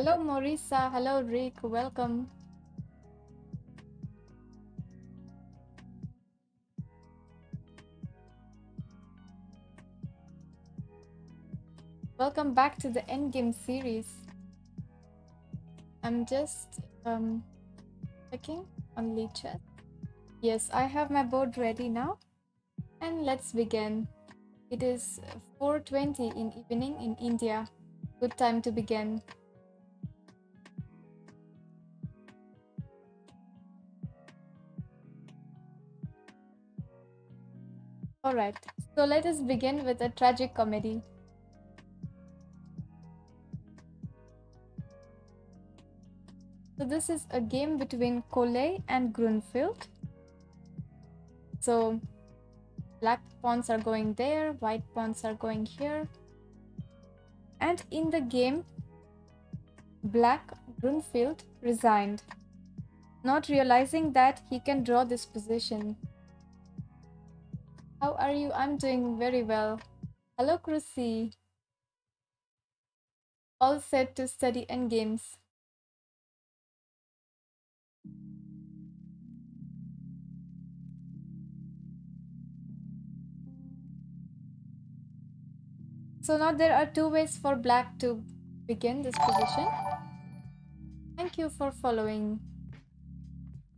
Hello, Morisa. Hello, Rick. Welcome. Welcome back to the Endgame series. I'm just checking on lead chat. Yes, I have my board ready now. And let's begin. It is 4:20 in evening in India. Good time to begin. Alright, so let us begin with a tragic comedy. So this is a game between Cole and Grunfeld. So black pawns are going there, white pawns are going here. And in the game, Black Grunfeld resigned, not realizing that he can draw this position. How are you? I'm doing very well. Hello, Krusi. All set to study endgames. So now there are two ways for black to begin this position. Thank you for following.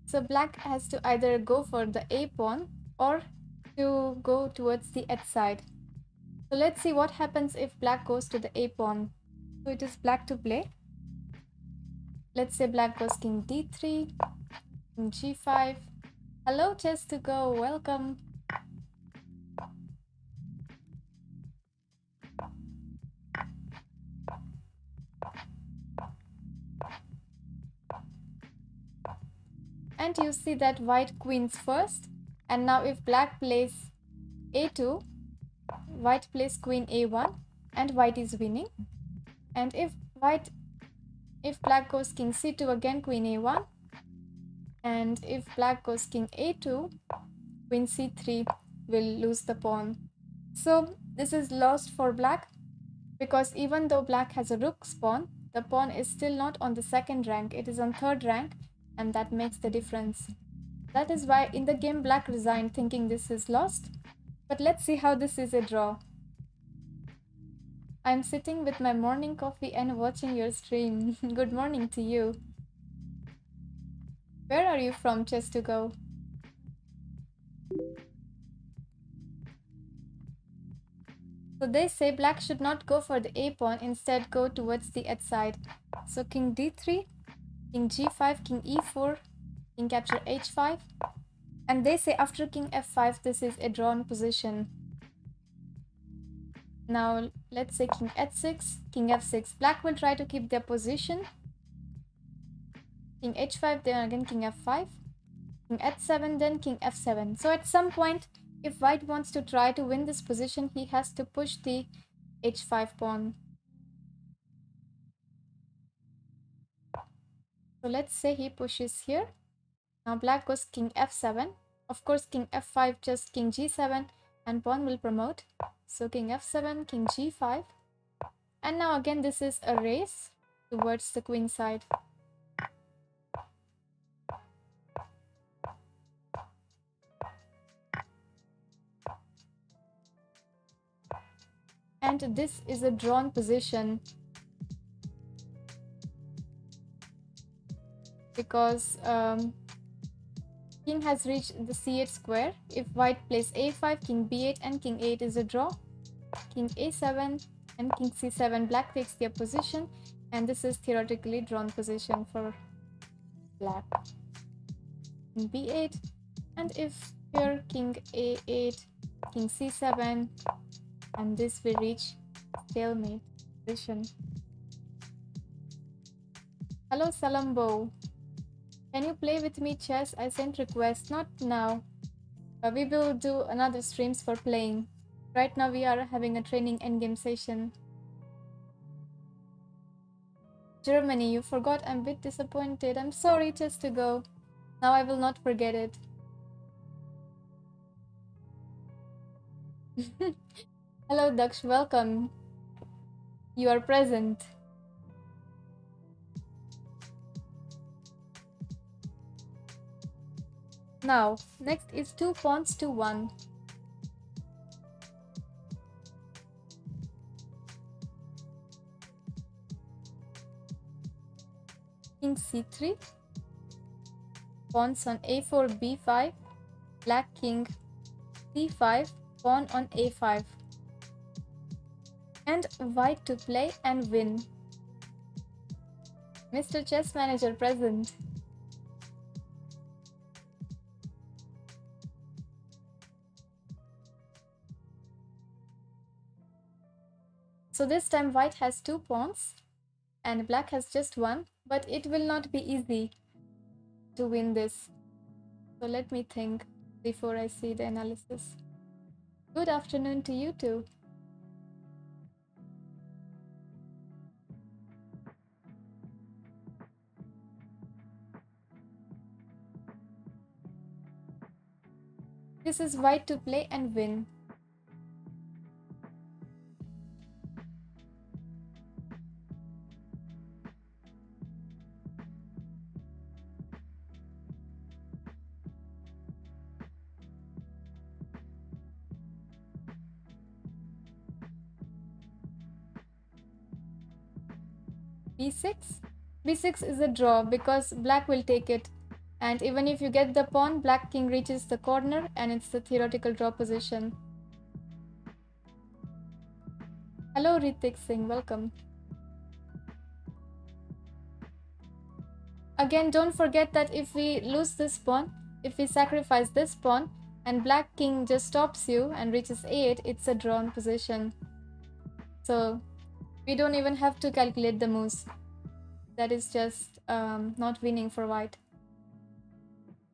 So black has to either go for the A pawn or to go towards the H side. So let's see what happens if black goes to the A pawn. So it is black to play. Let's say black goes king d3, king g5. Hello, chess to go, welcome. And you see that white queens first. And now if black plays a2, white plays queen a1, and white is winning. And if black goes king c2, again queen a1. And if black goes king a2, queen c3 will lose the pawn. So this is lost for black, because even though black has a rook's pawn, the pawn is still not on the second rank, it is on third rank, and that makes the difference. That is why in the game black resigned thinking this is lost. But let's see how this is a draw. I'm sitting with my morning coffee and watching your stream. Good morning to you. Where are you from, Chess to Go? So they say black should not go for the A pawn, instead go towards the H side. So king d3, king g5, king e4, king capture h5. And they say after king f5, this is a drawn position. Now let's say king h6, king f6. Black will try to keep their position. King h5, then again king f5, king h7, then king f7. So at some point, if white wants to try to win this position, he has to push the h5 pawn. So let's say he pushes here. Now black goes king f7. Of course, king f5, just king g7, and pawn will promote. So king f7, king g5. And now again, this is a race towards the queen side. And this is a drawn position, because king has reached the c8 square. If white plays a5, king b8, and king a8 is a draw. King a7 and king c7, black takes their position, and this is theoretically drawn position for black. King b8, and if here king a8, king c7, and this will reach stalemate position. Hello, Salambo. Can you play with me chess? I sent request. Not now. We will do another streams for playing. Right now we are having a training endgame session. Germany, you forgot. I'm a bit disappointed. I'm sorry, chess to go. Now I will not forget it. Hello, Daksh. Welcome. You are present. Now, next is 2 pawns to 1. King c3, pawns on a4, b5, black king c5, pawn on a5. And white to play and win. Mr. Chess Manager present. So this time white has 2 pawns and black has just 1, but it will not be easy to win this. So let me think before I see the analysis. Good afternoon to you too. This is white to play and win. b6. b6 is a draw because black will take it. And even if you get the pawn, black king reaches the corner and it's the theoretical draw position. Hello Ritik Singh, welcome. Again, don't forget that if we lose this pawn, if we sacrifice this pawn, and black king just stops you and reaches a8, it's a drawn position. So we don't even have to calculate the moves. That is just not winning for white.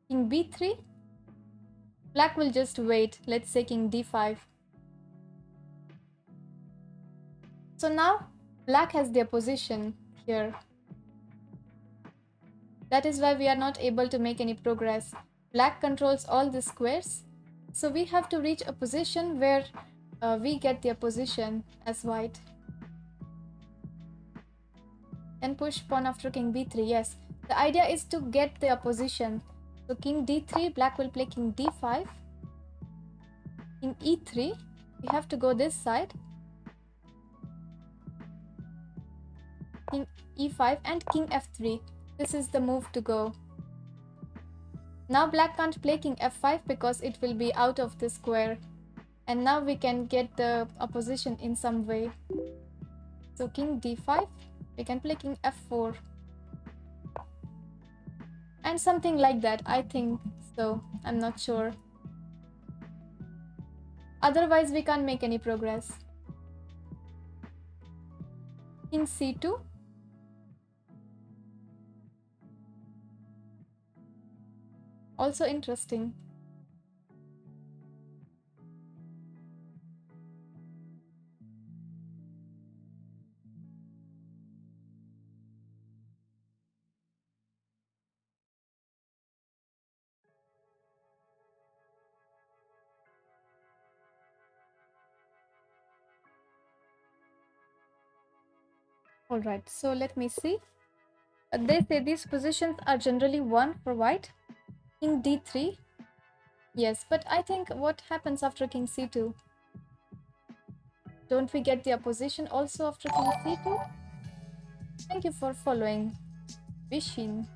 King b3. Black will just wait. Let's say king d5. So now black has their position here. That is why we are not able to make any progress. Black controls all the squares. So we have to reach a position where we get their position as white. And push pawn after king b3. Yes, the idea is to get their position. So king d3, black will play king d5. King e3, we have to go this side. King e5 and king f3. This is the move to go. Now black can't play king f5 because it will be out of the square. And now we can get the opposition in some way. So king d5, we can play king f4. And something like that, I think so. I'm not sure. Otherwise, we can't make any progress. King c2. Also interesting. Alright, so let me see. They say these positions are generally won for white. King d3. Yes, but I think what happens after king c2? Don't we get the opposition also after king c2? Thank you for following. Vishin.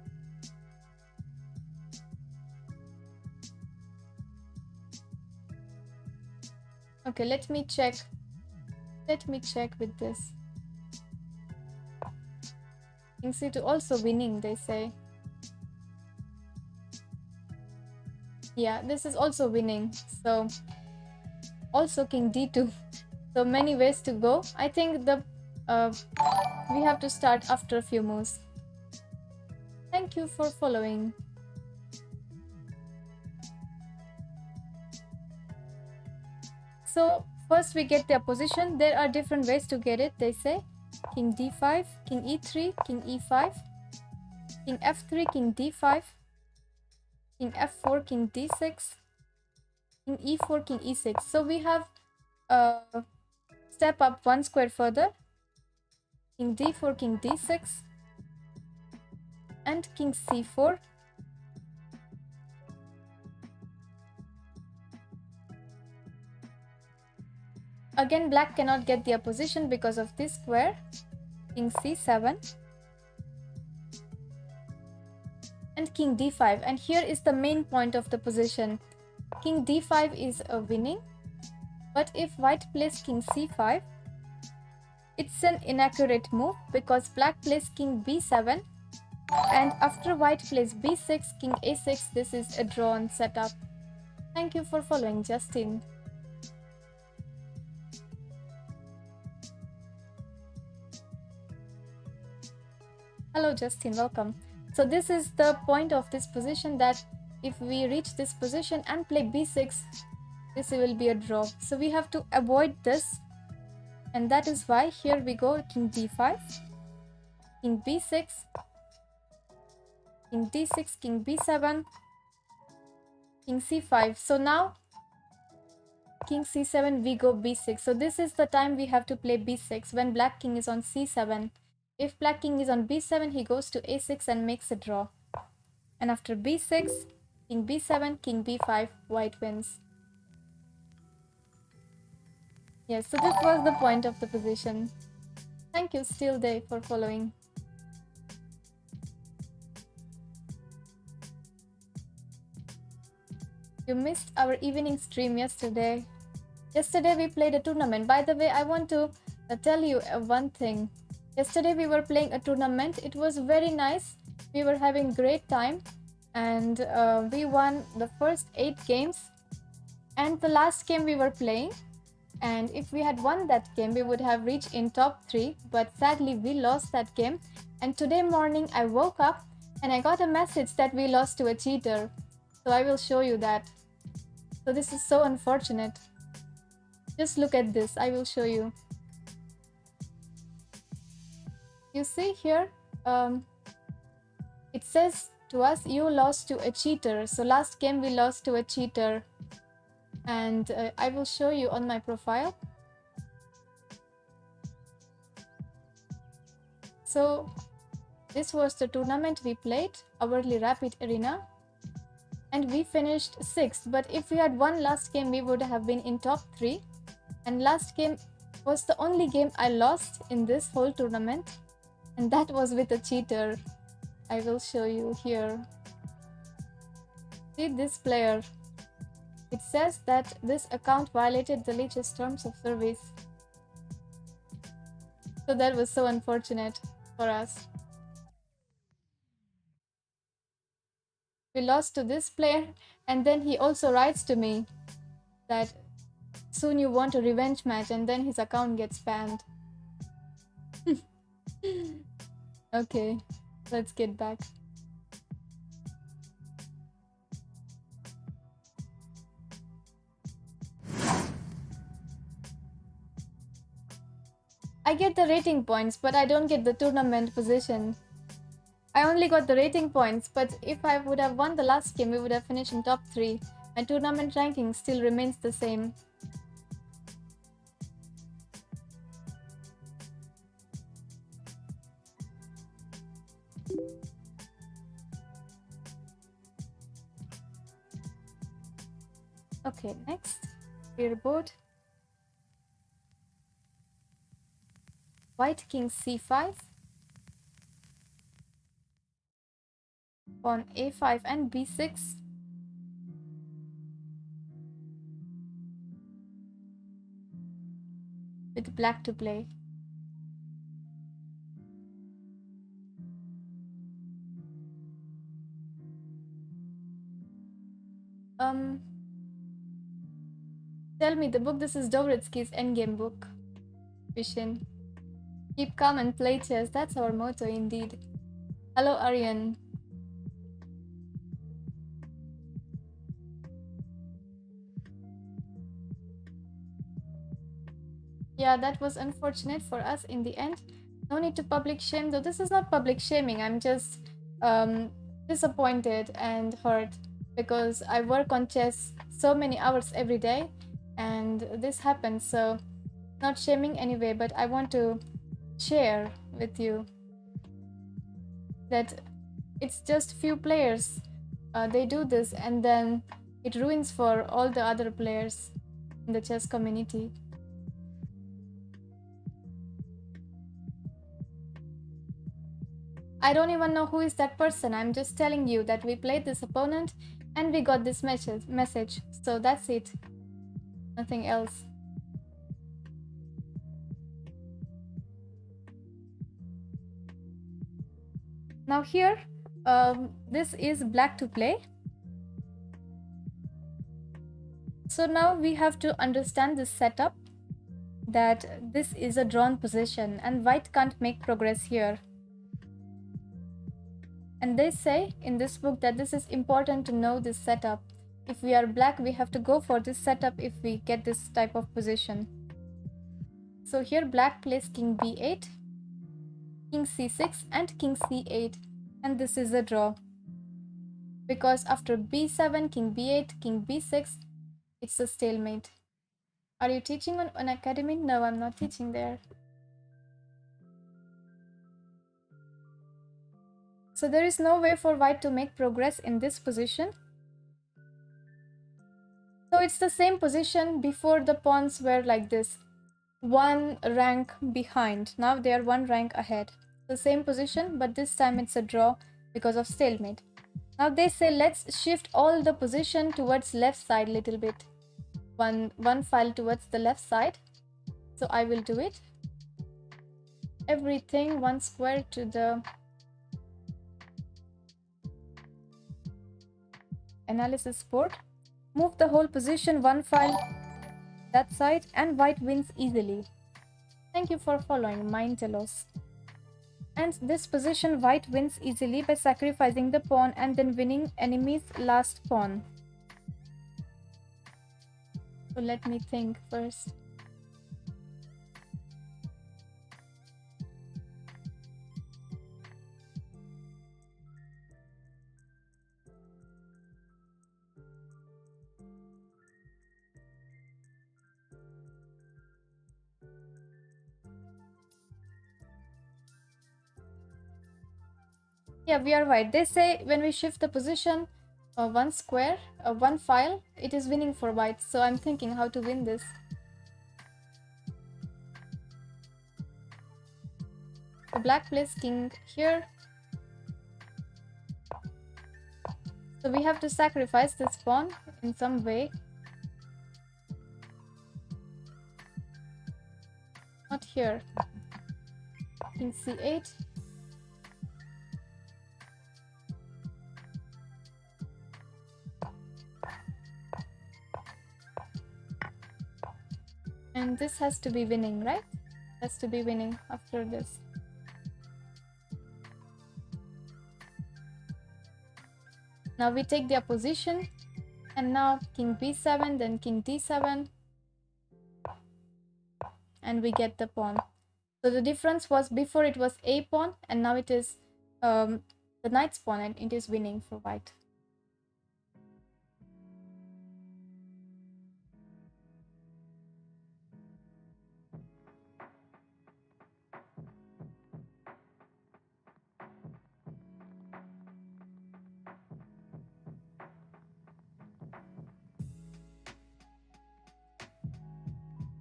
Okay, let me check. Let me check with this. King c2 also winning, they say. Yeah, this is also winning. So also king d2. So many ways to go. I think the we have to start after a few moves. Thank you for following. So first we get their position. There are different ways to get it, they say. King d5, king e3, king e5, king f3, king d5, king f4, king d6, king e4, king e6. So we have step up one square further. King d4, king d6, and king c4. Again, black cannot get the opposition because of this square. King c7 and king d5, and here is the main point of the position. King d5 is a winning, but if white plays king c5, it's an inaccurate move because black plays king b7, and after white plays b6, king a6, this is a drawn setup. Thank you for following, Justin. Hello Justin, welcome. So this is the point of this position, that if we reach this position and play b6, this will be a draw. So we have to avoid this, and that is why here we go king d5, king b6, king d6, king b7, king c5. So now king c7, we go b6. So this is the time we have to play b6 when black king is on c7. If black king is on b7, he goes to a6 and makes a draw. And after b6, king b7, king b5, white wins. Yes, so this was the point of the position. Thank you, Still Day, for following. You missed our evening stream yesterday. Yesterday we played a tournament. By the way, I want to tell you one thing. Yesterday we were playing a tournament. It was very nice. We were having great time, and we won the first 8 games. And the last game we were playing, and if we had won that game, we would have reached in top 3. But sadly, we lost that game. And today morning I woke up and I got a message that we lost to a cheater. So I will show you that. So this is so unfortunate. Just look at this. I will show you. You see here, it says to us, you lost to a cheater. So last game we lost to a cheater. And I will show you on my profile. So this was the tournament we played, Hourly Rapid Arena. And we finished 6th. But if we had won last game, we would have been in top 3. And last game was the only game I lost in this whole tournament. And that was with a cheater. I will show you here. See this player. It says that this account violated the latest terms of service. So that was so unfortunate for us. We lost to this player, and then he also writes to me that soon you want a revenge match, and then his account gets banned. Okay, let's get back. I get the rating points, but I don't get the tournament position. I only got the rating points, but if I would have won the last game, we would have finished in top 3. My tournament ranking still remains the same. Okay, next, clear board. White king c5, pawn a5 and b6. With black to play. Tell me the book. This is Dovretzky's Endgame book. Vishen. Keep calm and play chess. That's our motto indeed. Hello, Aryan. Yeah, that was unfortunate for us in the end. No need to public shame, though. This is not public shaming. I'm just disappointed and hurt because I work on chess so many hours every day and this happens. So not shaming anyway, but I want to share with you that it's just few players. They do this and then it ruins for all the other players in the chess community. I don't even know who is that person. I'm just telling you that we played this opponent and we got this message. So that's it. Nothing else. Now here, this is black to play. So now we have to understand this setup, that this is a drawn position and white can't make progress here. And they say in this book that this is important to know this setup. If we are black, we have to go for this setup if we get this type of position. So here black plays king b8, king c6 and king c8, and this is a draw. Because after b7, king b8, king b6, it's a stalemate. Are you teaching on an academy? No, I'm not teaching there. So there is no way for white to make progress in this position. So it's the same position before the pawns were like this, one rank behind. Now they are one rank ahead. The same position, but this time it's a draw because of stalemate. Now they say let's shift all the position towards left side a little bit. One file towards the left side. So I will do it. Everything one square to the analysis board. Move the whole position one file that side and white wins easily. Thank you for following Mindtelos. And this position white wins easily by sacrificing the pawn and then winning enemy's last pawn. So let me think first. Yeah, we are right. They say when we shift the position one square, one file, it is winning for white. So I'm thinking how to win this. So black plays king here. So we have to sacrifice this pawn in some way. Not here. King c8. And this has to be winning, right? Has to be winning after this. Now we take their position, and now king b7, then king d7, and we get the pawn. So the difference was before it was a pawn, and now it is the knight's pawn, and it is winning for white.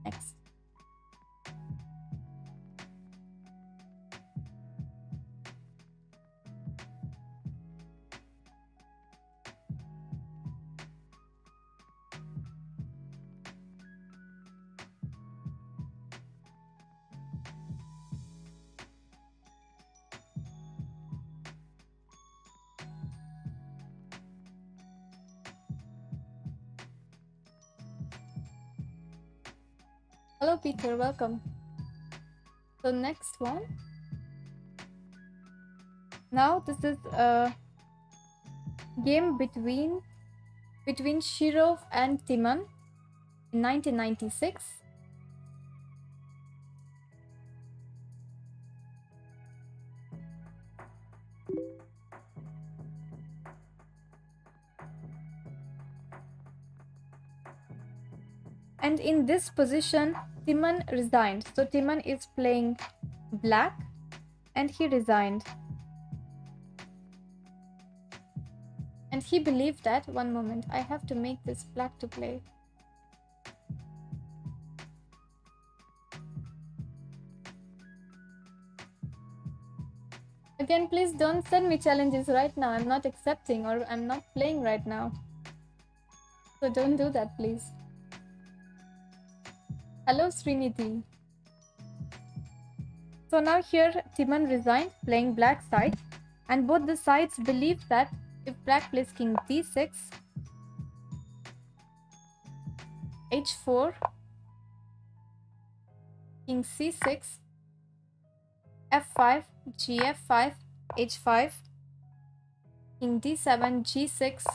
Next. Hello Peter, welcome. So next one. Now this is a game between Shiro and Timman in 1996. And in this position, Timman resigned. So Timman is playing black and he resigned. And he believed that, one moment, I have to make this black to play. Again, please don't send me challenges right now. I'm not accepting or I'm not playing right now. So don't do that, please. Hello, Srinidhi. So now here Timman resigned, playing black side, and both the sides believed that if black plays king d6, h4, king c6, f5, gf5, h5, king d7, g6,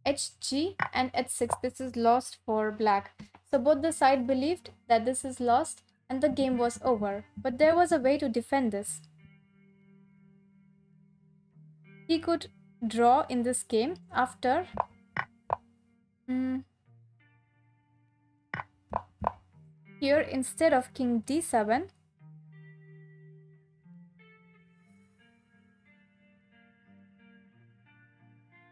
hg, and h6. This is lost for black. So both the side believed that this is lost and the game was over. But there was a way to defend this. He could draw in this game after here instead of king d7,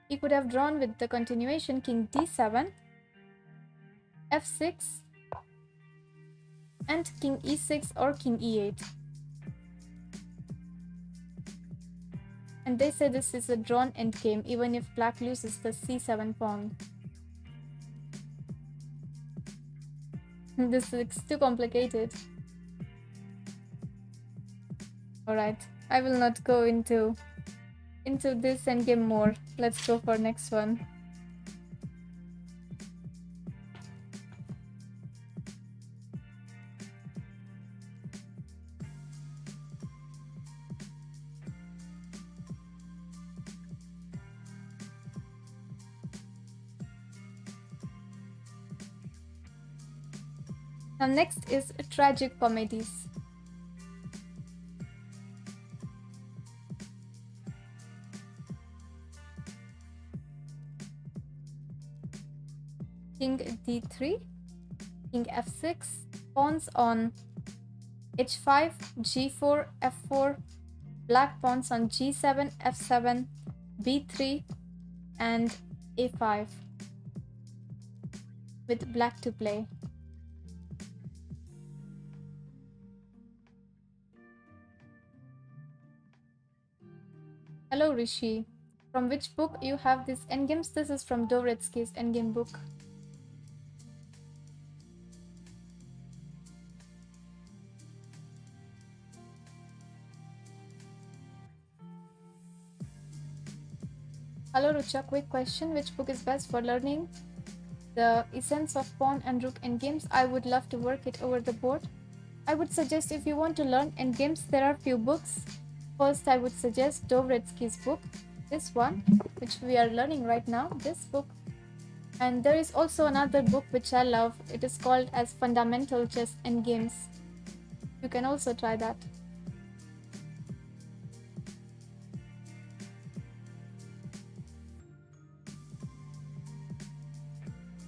he could have drawn with the continuation king d7, f6, and king e6 or king e8. And they say this is a drawn endgame even if black loses the c7 pawn. This looks too complicated. Alright, I will not go into this endgame more. Let's go for next one. Now next is tragic comedies. King d3, king f6, pawns on h5, g4, f4, black pawns on g7, f7, b3, and a5 with black to play. Hello Rishi. From which book you have this endgames? This is from Dovetsky's endgame book. Hello Rucha, quick question. Which book is best for learning the essence of pawn and rook endgames? I would love to work it over the board. I would suggest if you want to learn endgames, there are few books. First, I would suggest Dovetsky's book, this one, which we are learning right now, this book. And there is also another book which I love. It is called as Fundamental Chess Endgames. You can also try that.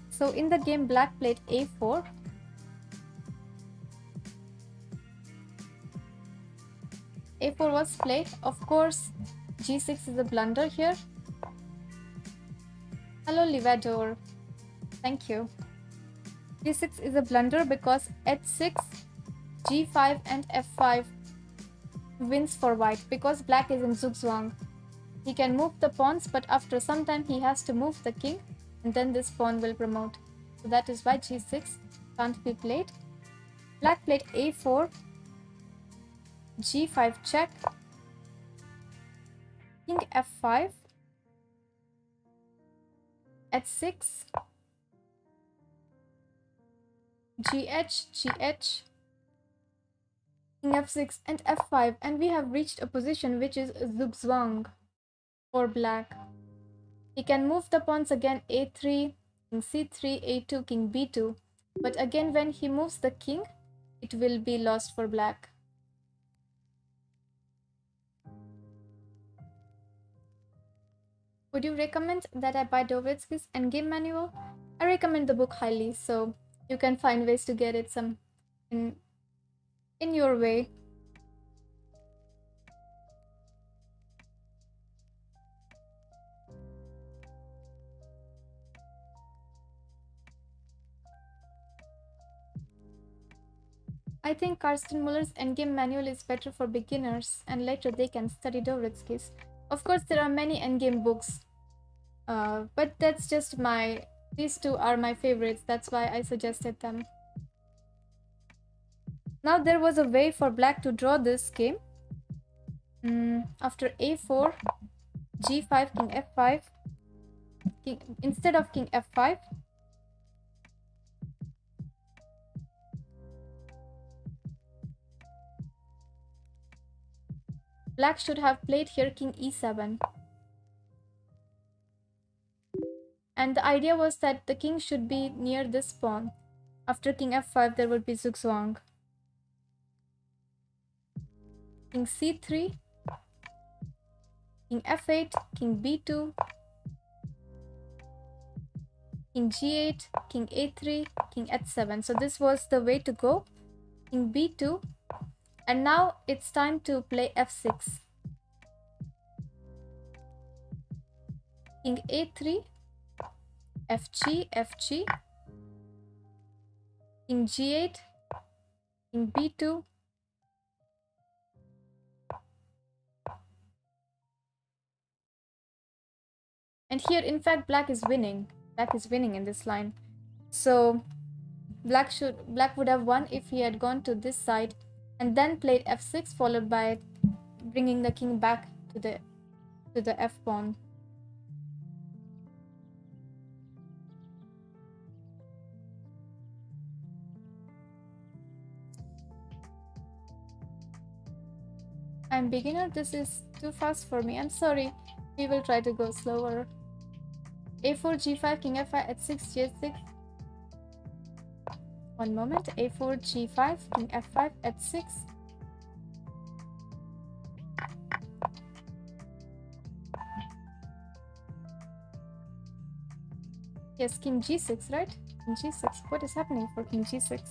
So in the game, black played a4. a4 was played. Of course, g6 is a blunder here. Hello, Livador. Thank you. g6 is a blunder because h6, g5, and f5 wins for white because black is in zugzwang. He can move the pawns, but after some time he has to move the king, and then this pawn will promote. So that is why g6 can't be played. Black played a4, g5 check, king f5, h6, gh, king f6, and f5, and we have reached a position which is zugzwang for black. He can move the pawns again, a3, king c3, a2, king b2, but again when he moves the king, it will be lost for black. Would you recommend that I buy Dovetsky's endgame manual? I recommend the book highly, so you can find ways to get it some in your way. I think Karsten Muller's Endgame manual is better for beginners and later they can study Dovretzky's. Of course, there are many Endgame books, but that's just these two are my favorites. That's why I suggested them. Now there was a way for black to draw this game. After a4, g5, king f5, instead of king f5, black should have played here king e7. And the idea was that the king should be near this pawn. After king f5, there would be zugzwang. King c3, king f8, king b2, king g8, king a3, king h7. So this was the way to go. King b2. And now it's time to play f6. King a3, fg, fg, king g8, king b2, and here in fact black is winning. Black is winning in this line. So black would have won if he had gone to this side and then played f6, followed by bringing the king back to the f pawn. I'm beginner, this is too fast for me. I'm sorry. We will try to go slower. a4, g5, king f5, h6, g6. One moment. a4, g5, king f5, h6. Yes, king g6, right? King g6. What is happening for king g6?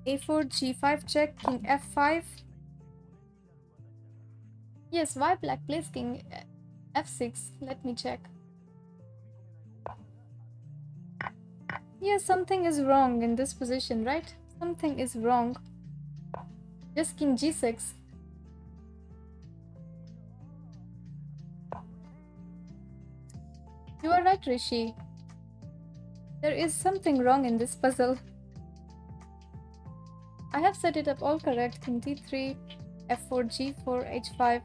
a4, g5 check, king f5. Yes, why black plays king f6? Let me check. Yes, something is wrong in this position, right? Something is wrong. Just king g6. You are right, Rishi. There is something wrong in this puzzle. I have set it up all correct. King d3, f4, g4, h5.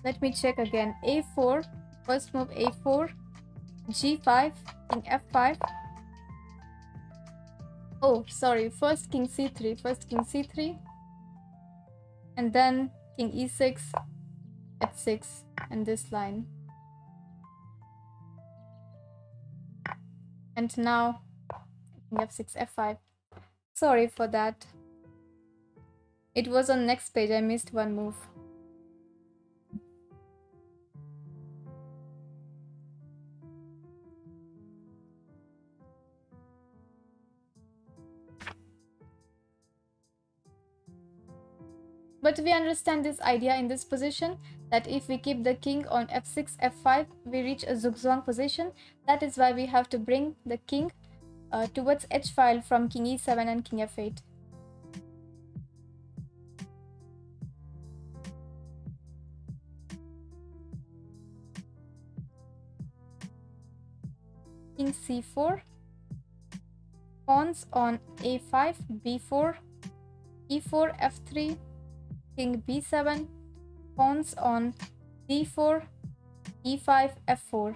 Let me check again. a4, first move a4, g5, king f5. Oh, sorry, first king c3, and then king e6, h6, and this line. And now king f6, f5. Sorry for that. It was on next page, I missed one move. But we understand this idea in this position, that if we keep the king on f6, f5, we reach a zugzwang position. That is why we have to bring the king towards h-file from king e7 and king f8. King c4, pawns on a5, b4, e4, f3, king b7, pawns on d4, e5, f4.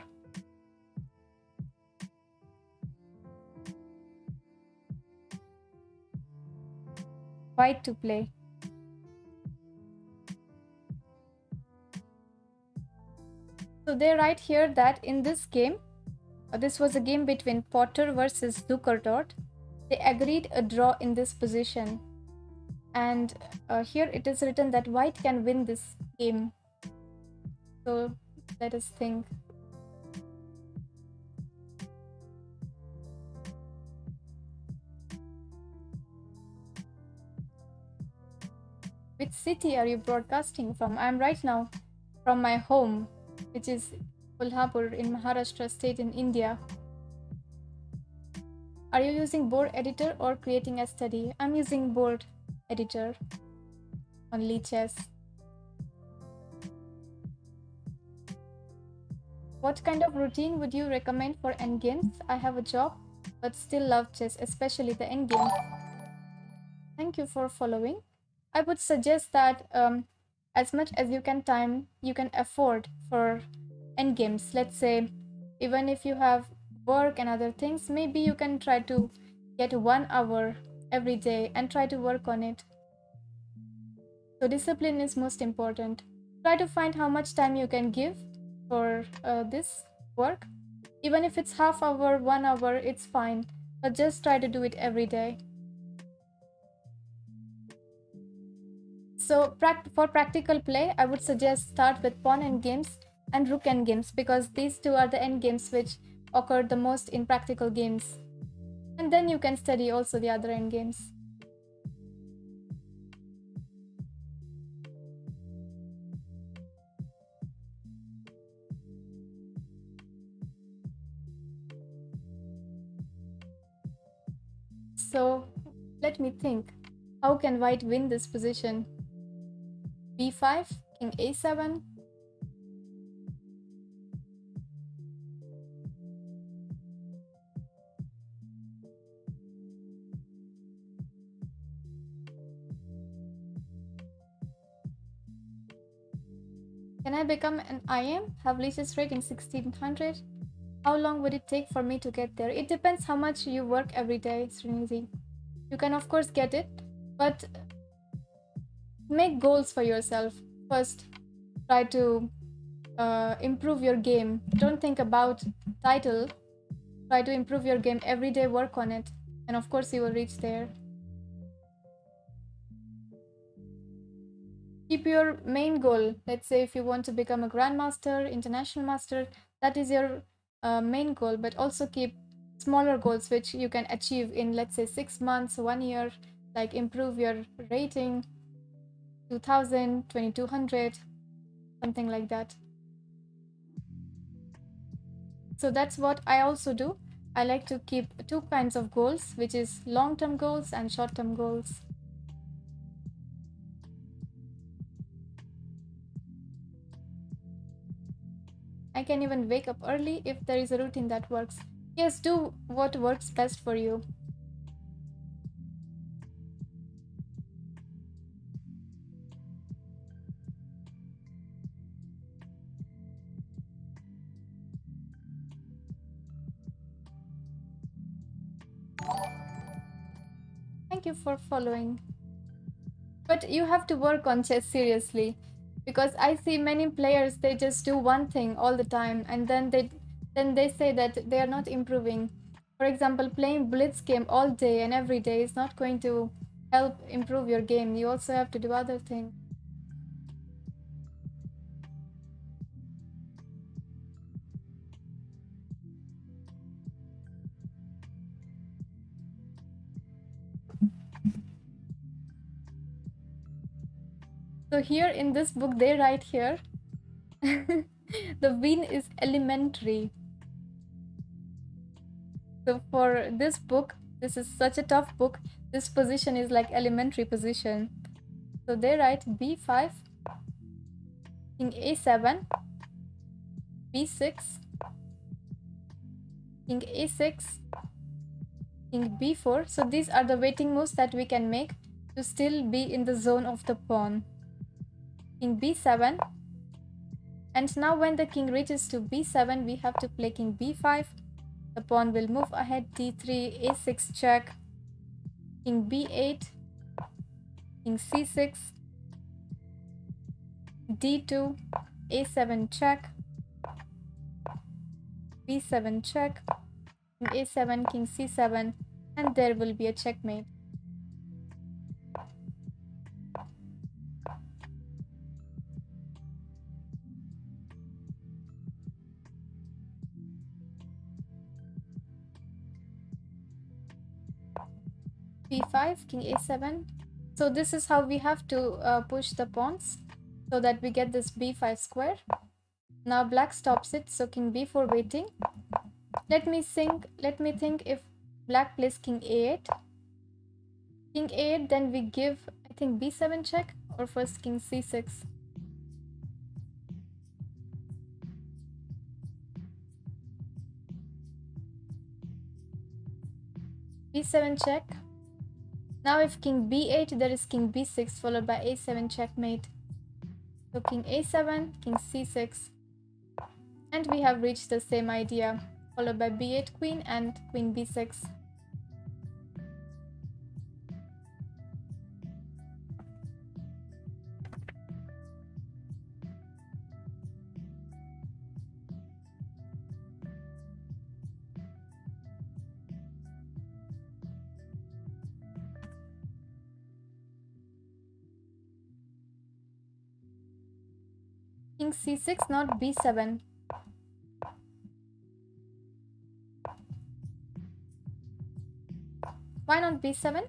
White to play. So they write here that in this game, this was a game between Potter versus Zuckerdort. They agreed a draw in this position. And here it is written that white can win this game. So let us think. Which city are you broadcasting from? I'm right now from my home, which is Kolhapur in Maharashtra state in India. Are you using board editor or creating a study? I'm using board editor on Lichess. What kind of routine would you recommend for endgames? I have a job, but still love chess, especially the endgame. Thank you for following. I would suggest that as much as you can afford for endgames. Let's say, even if you have work and other things, maybe you can try to get 1 hour every day and try to work on it. So discipline is most important. Try to find how much time you can give for this work. Even if it's half hour, 1 hour, it's fine. But just try to do it every day. So for practical play, I would suggest start with pawn endgames and rook endgames because these two are the endgames which occur the most in practical games. And then you can study also the other endgames. So let me think. How can white win this position? b5, king a7. Can I become an IM? Have Lichess rating 1600? How long would it take for me to get there? It depends how much you work every day, Srinidhi. You can of course get it, but make goals for yourself. First, try to improve your game. Don't think about title. Try to improve your game every day, work on it, and of course you will reach there. Keep your main goal. Let's say if you want to become a grandmaster, international master, that is your main goal, but also keep smaller goals which you can achieve in, let's say, 6 months, 1 year, like improve your rating 2000, 2200, something like that. So that's what I also do. I like to keep two kinds of goals, which is long-term goals and short-term goals. I can even wake up early if there is a routine that works. Yes, do what works best for you. Thank you for following. But you have to work on chess seriously, because I see many players, they just do one thing all the time and then they say that they are not improving. For example, playing blitz game all day and every day is not going to help improve your game. You also have to do other things. So here in this book they write here the win is elementary. So for this book, this is such a tough book, this position is like elementary position. So they write b5, king a7, b6, king a6, king b4. So these are the waiting moves that we can make to still be in the zone of the pawn. King b7. And now when the king reaches to b7, we have to play king b5. The pawn will move ahead, d3, a6 check, king b8, king c6, d2, a7 check, b7 check, king a7, king c7, and there will be a checkmate. b5, king a7. So this is how we have to push the pawns so that we get this b5 square. Now black stops it, so king b4 waiting. Let me think if black plays king a8. King a8, then we give, I think, b7 check, or first king c6. b7 check. Now if king b8, there is king b6 followed by a7 checkmate. So king a7, king c6. And we have reached the same idea, followed by b8 queen and queen b6. King c6, not b7. Why not b7?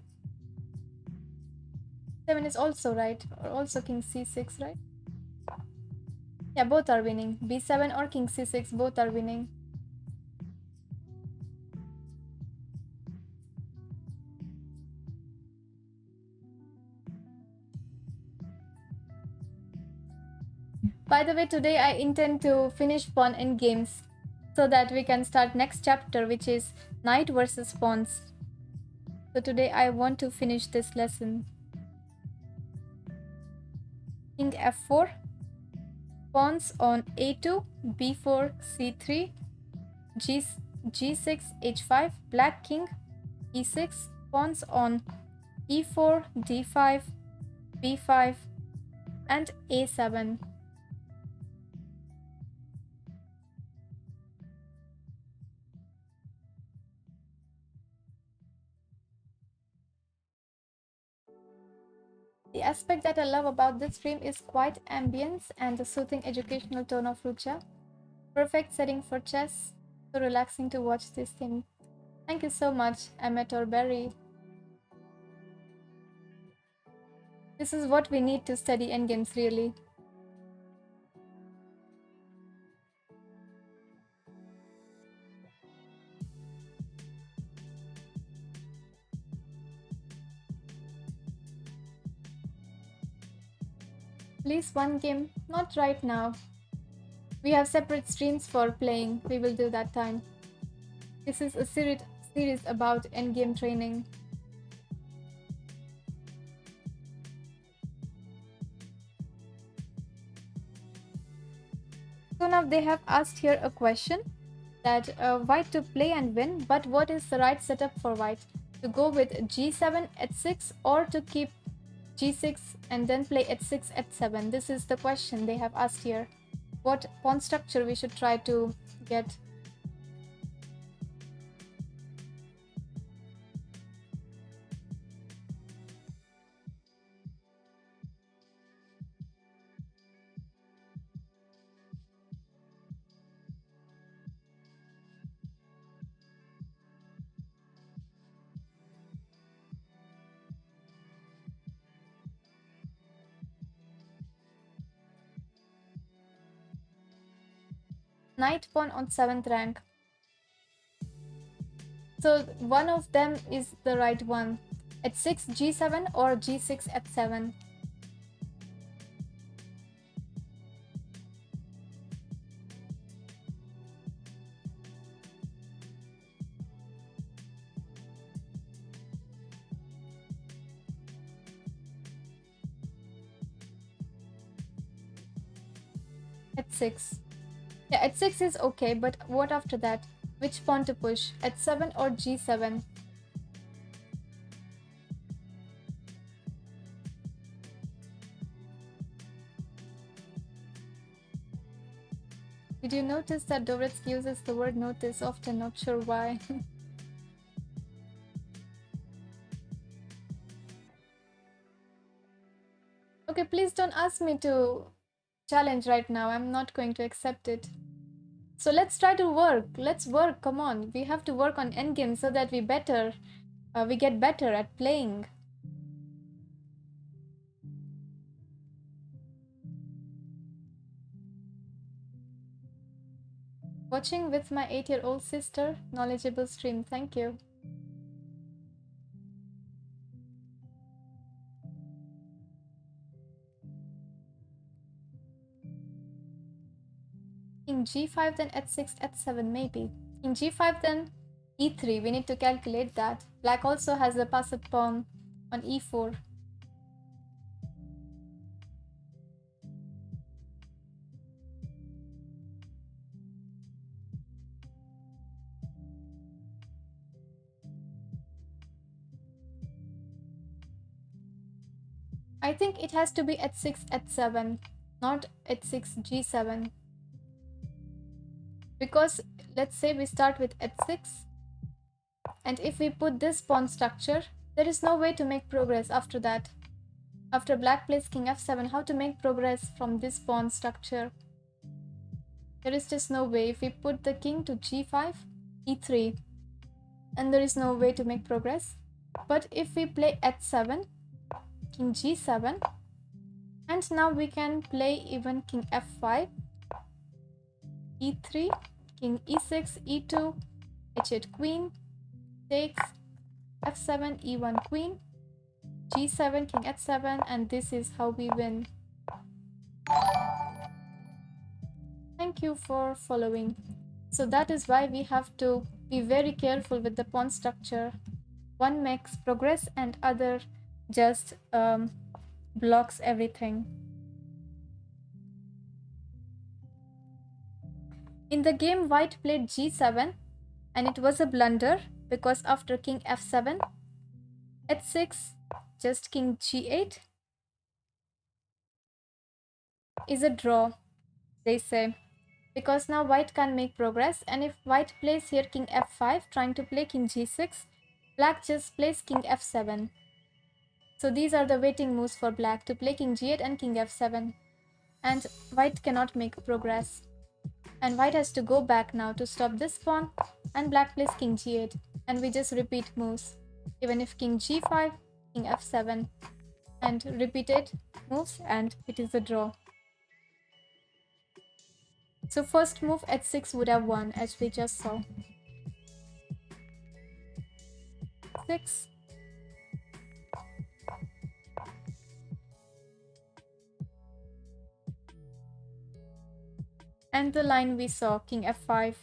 7 is also right, or also king c6, right? Yeah, both are winning. b7 or king c6, both are winning. By the way, today I intend to finish pawn endgames so that we can start next chapter, which is knight versus pawns. So today I want to finish this lesson. King f4, pawns on a2, b4, c3, g6, h5, black king, e6, pawns on e4, d5, b5, and a7. The aspect that I love about this stream is quiet ambience and the soothing educational tone of Rucha. Perfect setting for chess. So relaxing to watch this thing. Thank you so much, Amateur Berry. This is what we need to study endgames, really. Please, one game. Not right now. We have separate streams for playing. We will do that time. This is a series about endgame training. So now they have asked here a question that white to play and win, but what is the right setup for white? To go with g7 at 6 or to keep g6 and then play h6 at 7? This is the question they have asked here. What pawn structure we should try to get? Knight pawn on 7th rank. So one of them is the right one. At 6 g7 or g6 at 7. At 6. Yeah, at 6 is okay, but what after that? Which pawn to push? At 7 or g7? Did you notice that Dovretsk uses the word notice often? Not sure why. Okay, please don't ask me to challenge right now. I'm not going to accept it. So let's try to work. Let's work. Come on. We have to work on endgame so that we better. we get better at playing. Watching with my 8-year-old sister. Knowledgeable stream. Thank you. King g5, then h6, h7 maybe. King g5, then e3. We need to calculate that. Black also has a passive pawn on e4. I think it has to be h6, h7, not h6, g7. Because let's say we start with h6, and if we put this pawn structure, there is no way to make progress after that. After black plays king f7, how to make progress from this pawn structure? There is just no way. If we put the king to g5, e3, and there is no way to make progress. But if we play h7, king g7, and now we can play even king f5, e3, king e6, e2, h8 queen, takes, f7, e1 queen, g7, king h7, and this is how we win. Thank you for following. So that is why we have to be very careful with the pawn structure. One makes progress and other just blocks everything. In the game, white played g7, and it was a blunder because after king f7, h6, just king g8 is a draw, they say, because now white can't make progress, and if white plays here king f5 trying to play king g6, black just plays king f7. So these are the waiting moves for black, to play king g8 and king f7, and white cannot make progress. And white has to go back now to stop this pawn, and black plays king g8, and we just repeat moves, even if king g5, king f7, and repeated moves, and it is a draw. So first move h6 would have won, as we just saw. 6. And the line we saw, king f5,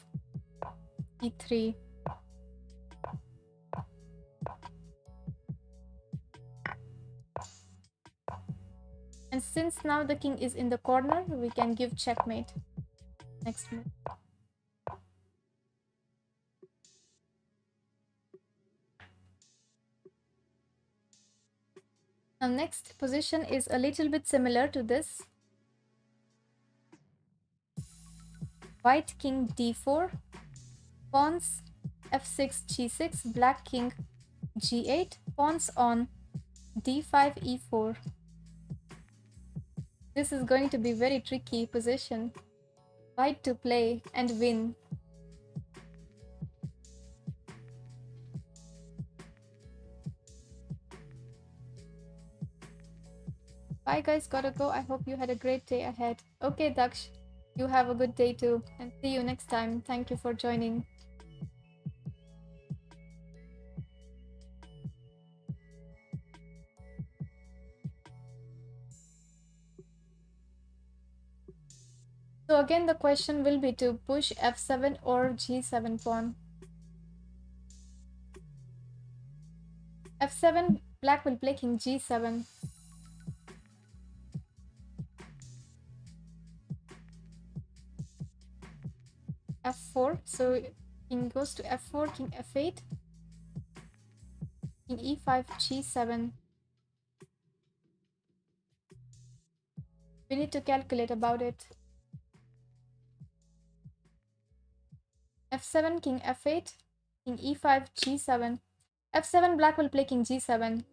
e3. And since now the king is in the corner, we can give checkmate. Next move. Now next position is a little bit similar to this. White king d4, pawns f6, g6, black king g8, pawns on d5, e4. This is going to be very tricky position. White to play and win. Bye guys, gotta go. I hope you had a great day ahead. Okay, Daksh, you have a good day too, and see you next time. Thank you for joining. So again, the question will be to push f7 or g7 pawn. f7, black will play king g7. f4, so king goes to f4, king f8, king e5, g7. We need to calculate about it. f7, king f8, king e5, g7. f7, black will play king g7.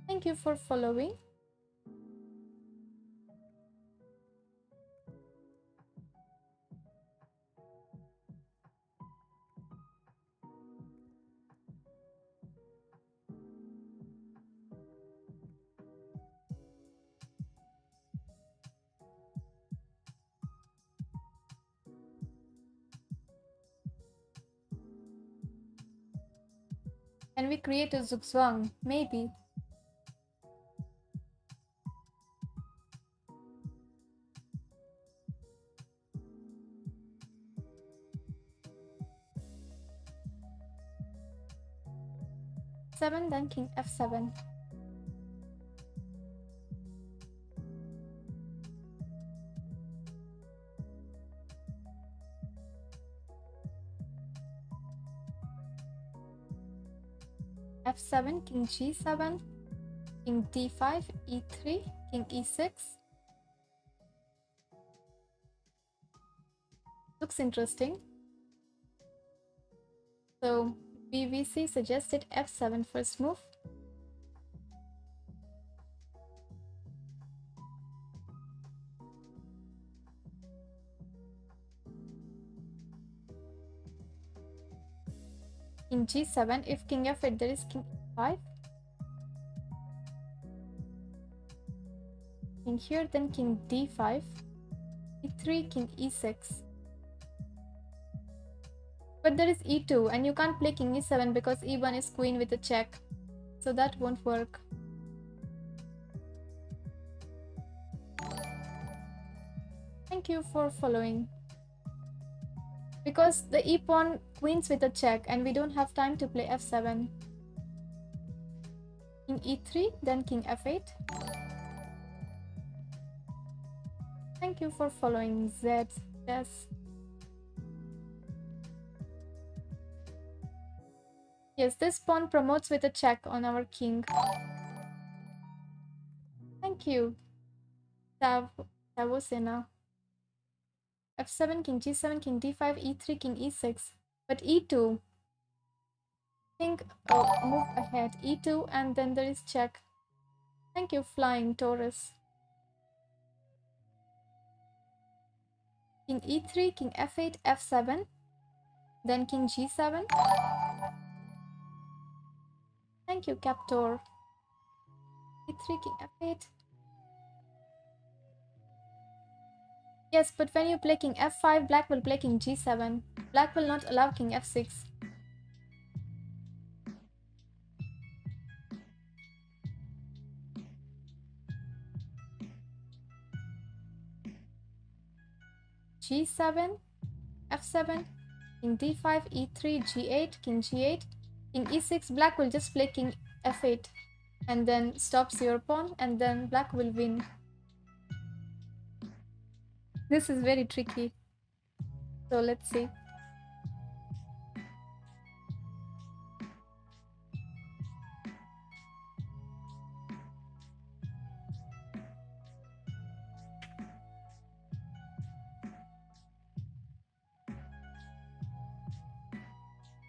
Thank you for following. Can we create a zugzwang? Maybe. Seven, then king f7. f7, king g7, king d5, e3, king e6. Looks interesting. So BVC suggested f7 first move. King g7, if king f8, there is king e5. King here, then king d5, e3, king e6. But there is e2, and you can't play king e7 because e1 is queen with a check. So that won't work. Thank you for following. Because the e-pawn queens with a check, and we don't have time to play f7. King e3, then king f8. Thank you for following, Z. Yes. Yes, this pawn promotes with a check on our king. Thank you, Savosena. f7, king g7, king d5, e3, king e6. But e2. Think, move ahead. e2, and then there is check. Thank you, flying Taurus. King e3, king f8, f7. Then king g7. Thank you, Captor. e3, king f8. Yes, but when you play king f5, black will play king g7. Black will not allow king f6. g7, f7, king d5, e3, g8, king g8, king e6. Black will just play king f8 and then stops your pawn, and then black will win. This is very tricky. So let's see.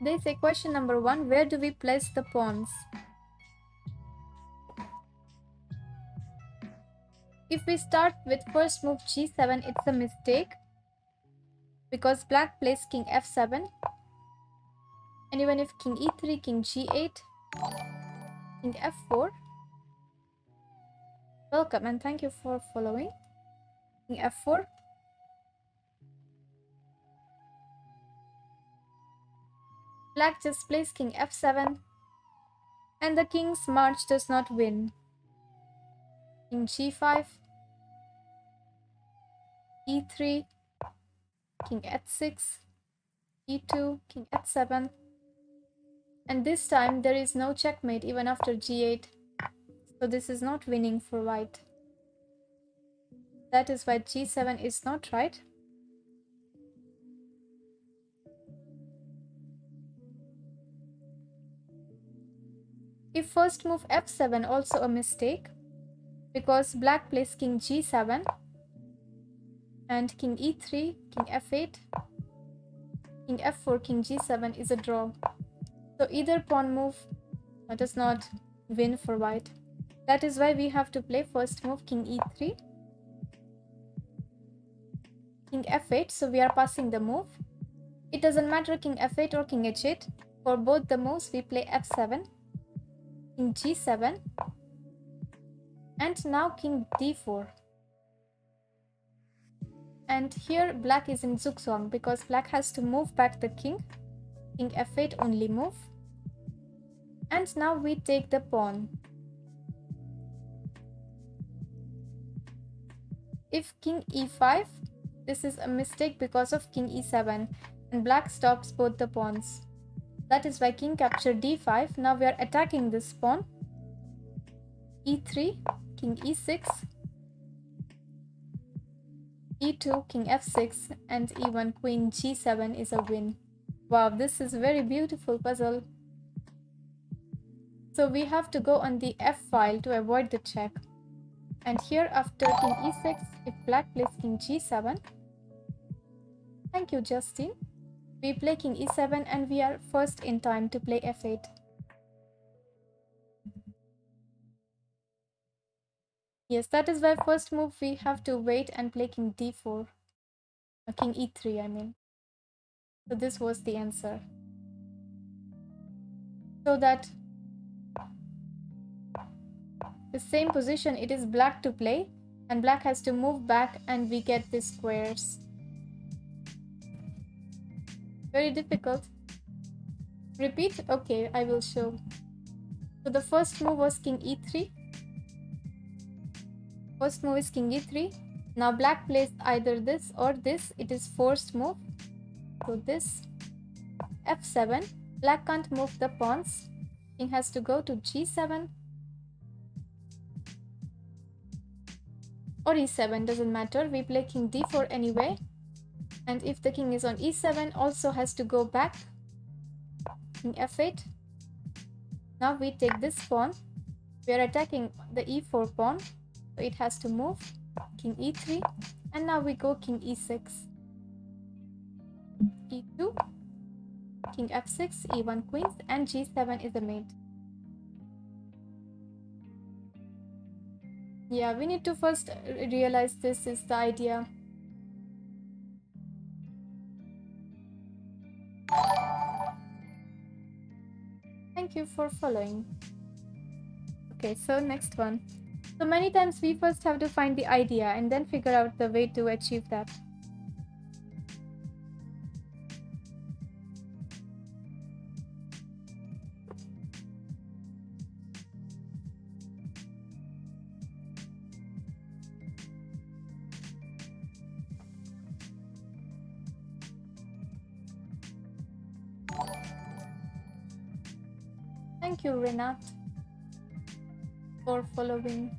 They say question number 1, where do we place the pawns? If we start with first move g7, it's a mistake because black plays king f7. And even if king e3, king g8, king f4. Welcome and thank you for following. King f4. Black just plays king f7. And the king's march does not win. King g5. e3. King h6. e2. King h7. And this time there is no checkmate even after g8. So this is not winning for white. That is why g7 is not right. If first move f7, also a mistake because black plays king g7 and king e3, king f8, king f4, king g7 is a draw. So either pawn move does not win for white. That is why we have to play first move king e3, king f8. So we are passing the move. It doesn't matter king f8 or king h8. For both the moves we play f7, king g7, and now king d4. And here black is in zugzwang because black has to move back the king. King f8 only move. And now we take the pawn. If king e5, this is a mistake because of king e7, and black stops both the pawns. That is why king captured d5. Now we are attacking this pawn. e3, king e6, e2, king f6, and e1, queen g7 is a win. Wow, this is a very beautiful puzzle. So we have to go on the f file to avoid the check. And here after king e6, if black plays king g7, thank you Justin, we play king e7 and we are first in time to play f8. Yes, that is why first move we have to wait and play king d4. King e3, I mean. So this was the answer. So that the same position it is black to play, and black has to move back and we get these squares. Very difficult. Repeat? Okay, I will show. So the first move was king e3. First move is king e3. Now black plays either this or this. It is forced move. So this f7. Black can't move the pawns. King has to go to g7 or e7, doesn't matter. We play king d4 anyway. And if the king is on e7, also has to go back. King f8. Now we take this pawn. We are attacking the e4 pawn. So it has to move. King e3. And now we go king e6. e2. King f6, e1 queens, and g7 is a mate. Yeah, we need to first realize this is the idea. Thank you for following. Okay, so next one. So many times we first have to find the idea and then figure out the way to achieve that. Thank you, Renat, for following.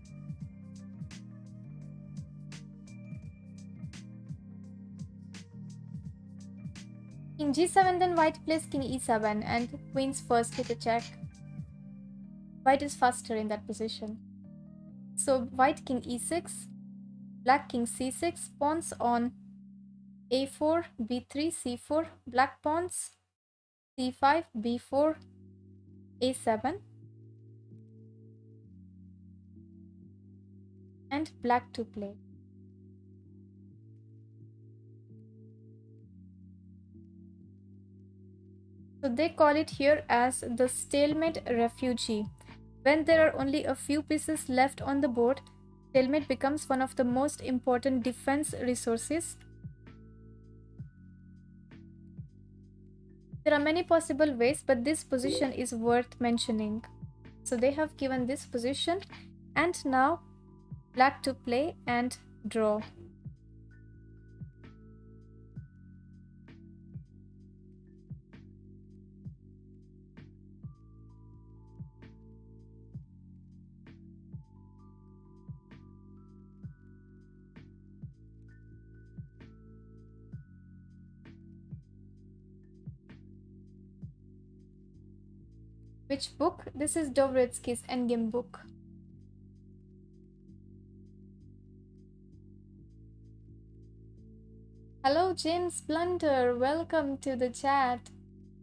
King g7, then white plays king e7 and queens first hit a check. White is faster in that position. So white king e6, black king c6, pawns on a4, b3, c4, black pawns c5, b4, a7, and black to play. So they call it here as the stalemate refugee. When there are only a few pieces left on the board, stalemate becomes one of the most important defense resources. There are many possible ways, but this position is worth mentioning. So they have given this position, and now black to play and draw. Which book? This is Dovretzky's Endgame book. Hello James Blunder, welcome to the chat.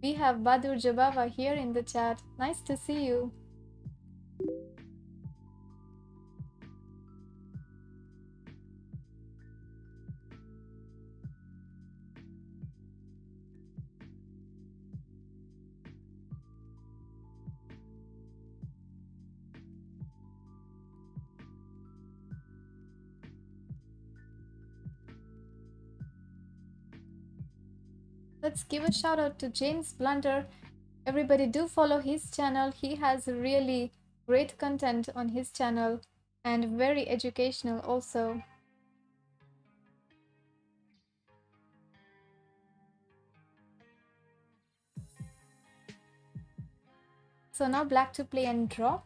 We have Badur Jabava here in the chat. Nice to see you. Let's give a shout out to James Blunder. Everybody do follow his channel. He has really great content on his channel and very educational also. So now black to play and draw.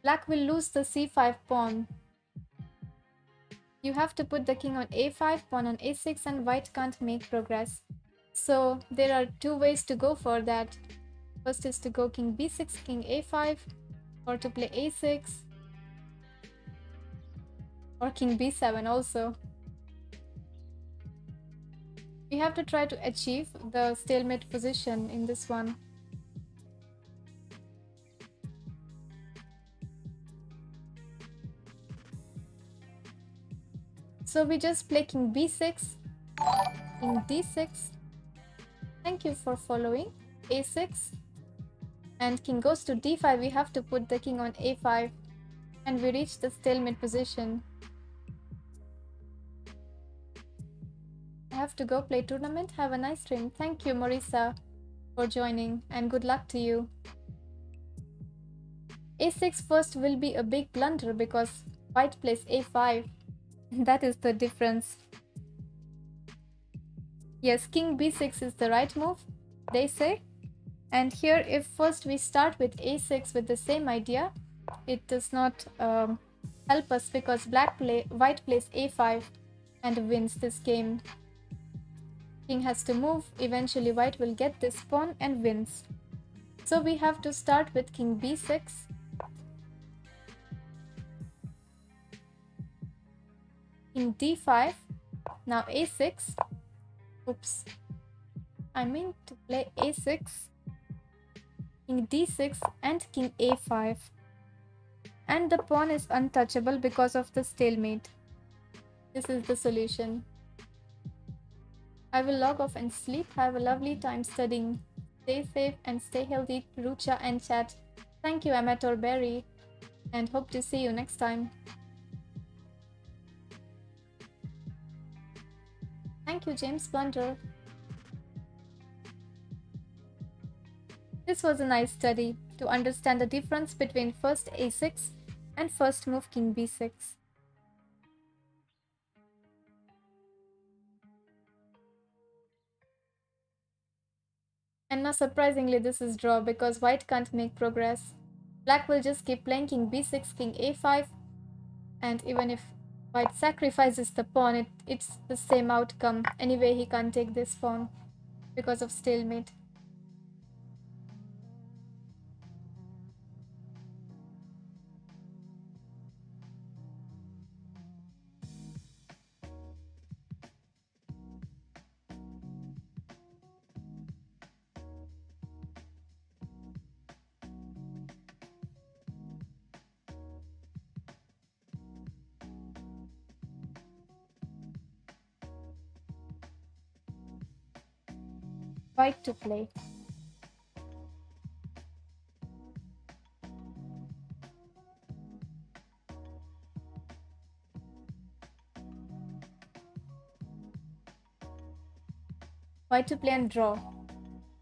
Black will lose the c5 pawn. You have to put the king on a5, pawn on a6, and white can't make progress. So there are two ways to go for that. First is to go king b6, king a5, or to play a6, or king b7 also. We have to try to achieve the stalemate position in this one. So we just play king b6, king d6. Thank you for following. a6. And king goes to d5. We have to put the king on a5. And we reach the stalemate position. I have to go play tournament. Have a nice stream. Thank you, Marisa, for joining. And good luck to you. a6 first will be a big blunder because white plays a5. That is the difference. Yes, king b6 is the right move, they say. And here, if first we start with a6 with the same idea, it does not help us because white plays a5 and wins this game. King has to move. Eventually, white will get this pawn and wins. So we have to start with king b6. King d5. Now a6. Oops. I mean to play a6. King d6 and king a5. And the pawn is untouchable because of the stalemate. This is the solution. I will log off and sleep. Have a lovely time studying. Stay safe and stay healthy, Rucha and chat. Thank you, Amateur Berry, and hope to see you next time. Thank you, James Blunder. This was a nice study to understand the difference between first a6 and first move king b6. And now surprisingly this is draw because white can't make progress. Black will just keep playing king b6, king a5, and even if white sacrifices the pawn, it's the same outcome. Anyway, he can't take this pawn because of stalemate. White to play. White to play and draw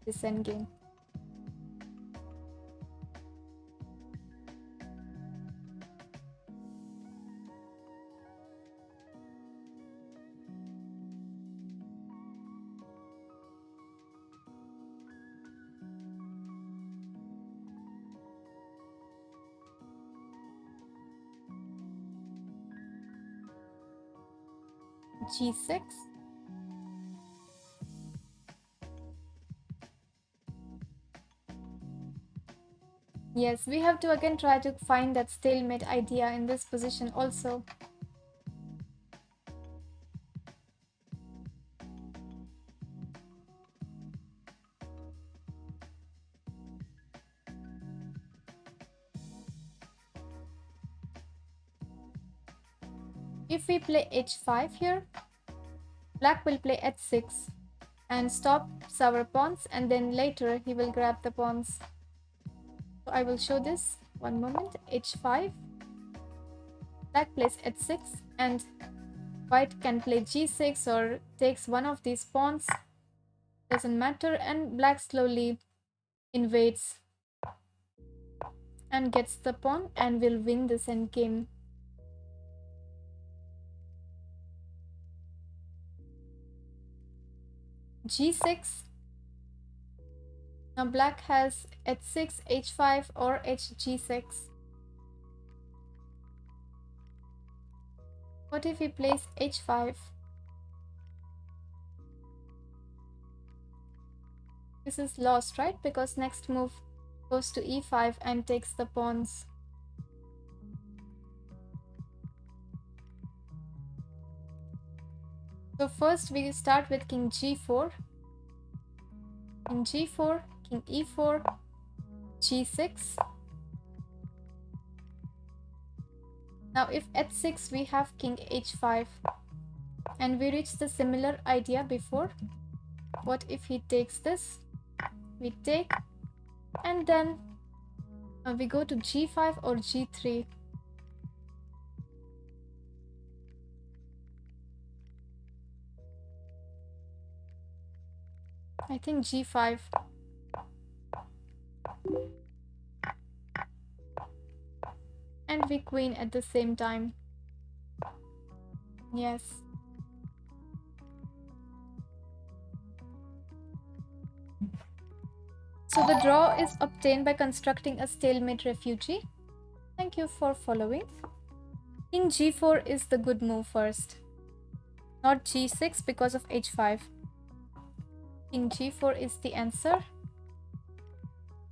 this endgame. G6. Yes, we have to again try to find that stalemate idea in this position also. If we play h5 here, black will play h6 and stop our pawns, and then later he will grab the pawns. So I will show this. One moment. h5. Black plays h6 and white can play g6 or takes one of these pawns. Doesn't matter, and black slowly invades and gets the pawn and will win this endgame. G6. Now black has h6, h5 or hg6. What if he plays h5? This is lost, right? Because next move goes to e5 and takes the pawns. So first we start with king g4. King g4, king e4, g6. Now if h6 we have king h5 and we reached the similar idea before. What if he takes this? We take and then we go to g5 or g3. I think g5. And we queen at the same time. Yes. So the draw is obtained by constructing a stalemate refugee. Thank you for following. King g4 is the good move first. Not g6 because of h5. King g4 is the answer.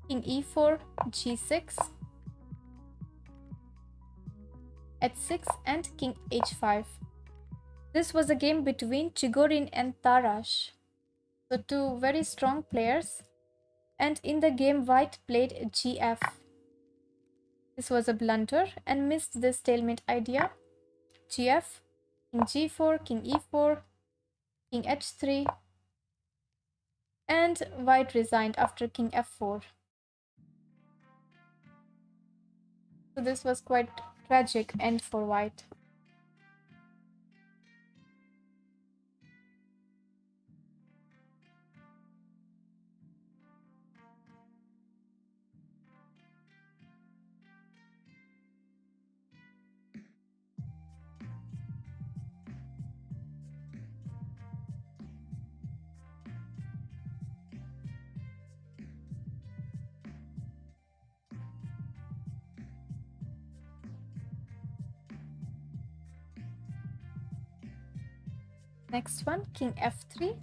King e4, g6, h6 and king h5. This was a game between Chigorin and Tarash. So two very strong players. And in the game white played gf. This was a blunder and missed the stalemate idea. Gf, king g4, king e4, king h3, and white resigned after king f4. So this was quite tragic end for white. Next one, king f3,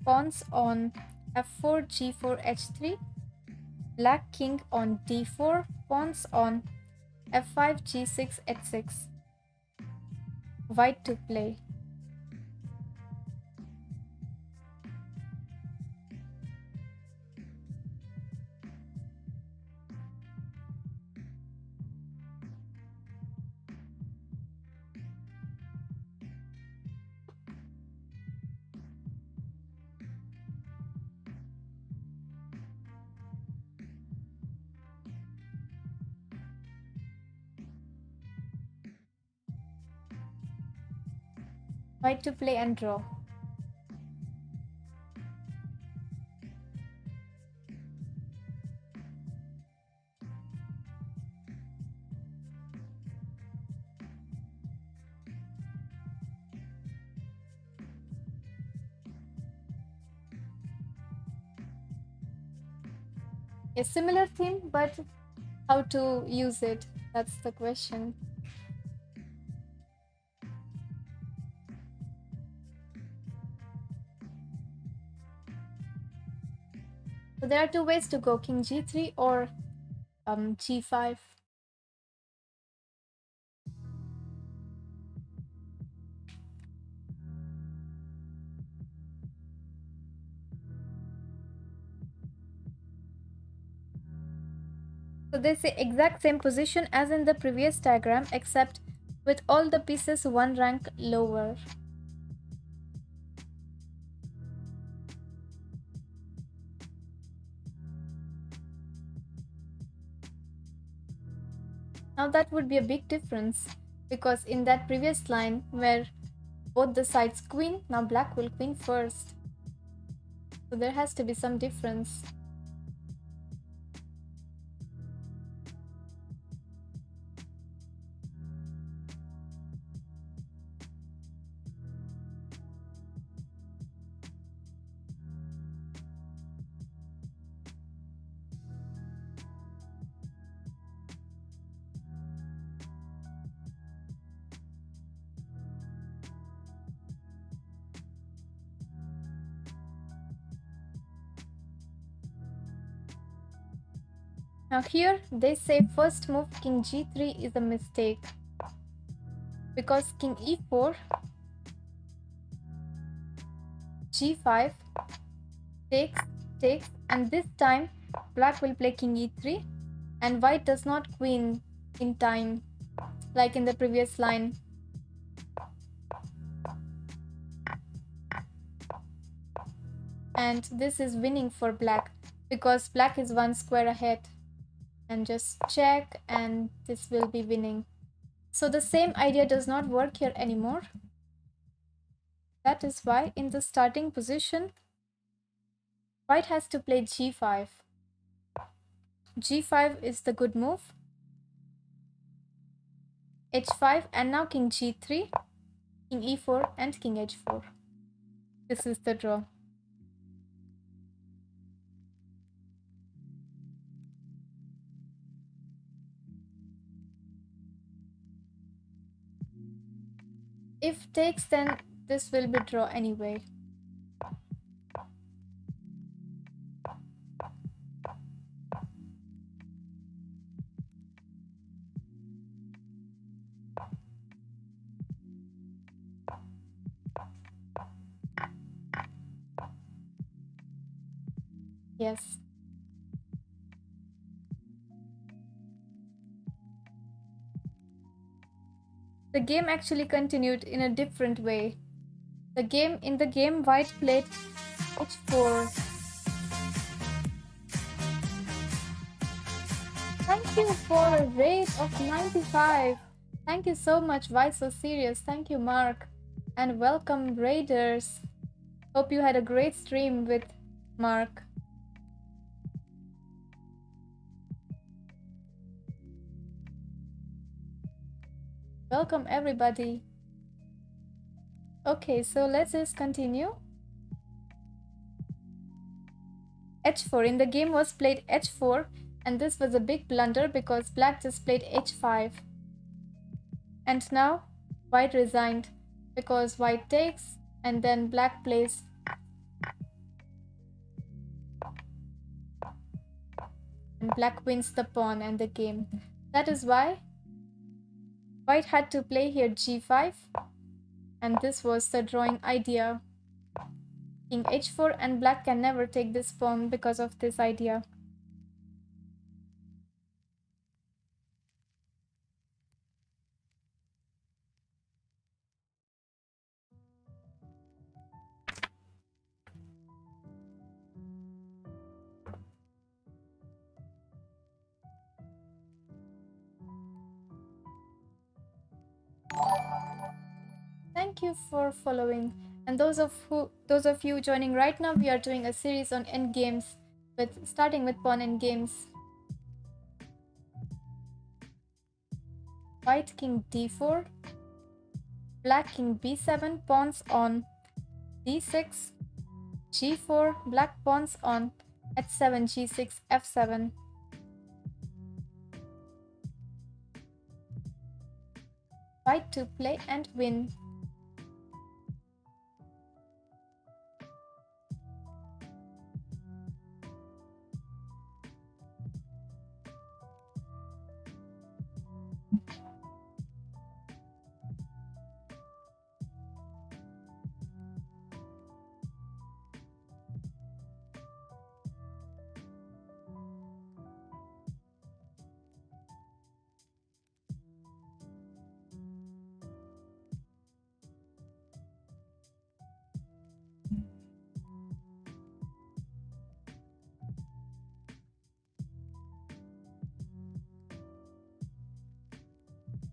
pawns on f4, g4, h3, black king on d4, pawns on f5, g6, h6. White to play. White to play and draw. A similar theme, but how to use it? That's the question. So there are two ways to go, king g3 or g5. So they say exact same position as in the previous diagram, except with all the pieces one rank lower. Now that would be a big difference, because in that previous line where both the sides queen, now black will queen first. So there has to be some difference. Now here they say first move king g3 is a mistake because king e4, g5 takes, and this time black will play king e3 and white does not queen in time like in the previous line. And this is winning for black because black is one square ahead. And just check, and this will be winning. So the same idea does not work here anymore. That is why in the starting position, white has to play g5. g5 is the good move. h5, and now king g3, king e4, and king h4. This is the draw. If takes, then this will be draw anyway. Yes. The game actually continued in a different way. In the game, white played h4. Thank you for a rate of 95. Thank you so much. Why so serious? Thank you, Mark. And welcome, Raiders. Hope you had a great stream with Mark. Welcome, everybody. Okay, so let's just continue. h4. In the game was played h4, and this was a big blunder because black just played h5. And now white resigned because white takes, and then black plays. And black wins the pawn and the game. That is why white had to play here g5, and this was the drawing idea. King h4, and black can never take this pawn because of this idea. Thank you for following. And those of you joining right now, we are doing a series on endgames, starting with pawn endgames. White king d4, black king b7, pawns on d6, g4, black pawns on h7, g6, f7. White to play and win.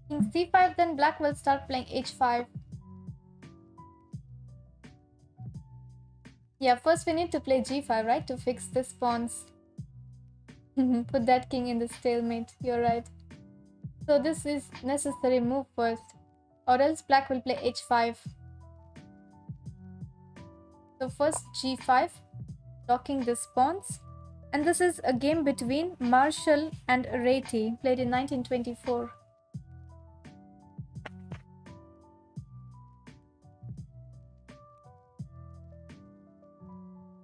King c5, then black will start playing h5. Yeah, first we need to play g5, right, to fix this pawns. Put that king in the stalemate, you're right. So this is necessary move first, or else black will play h5. So first g5, locking this pawns. And this is a game between Marshall and Reti, played in 1924.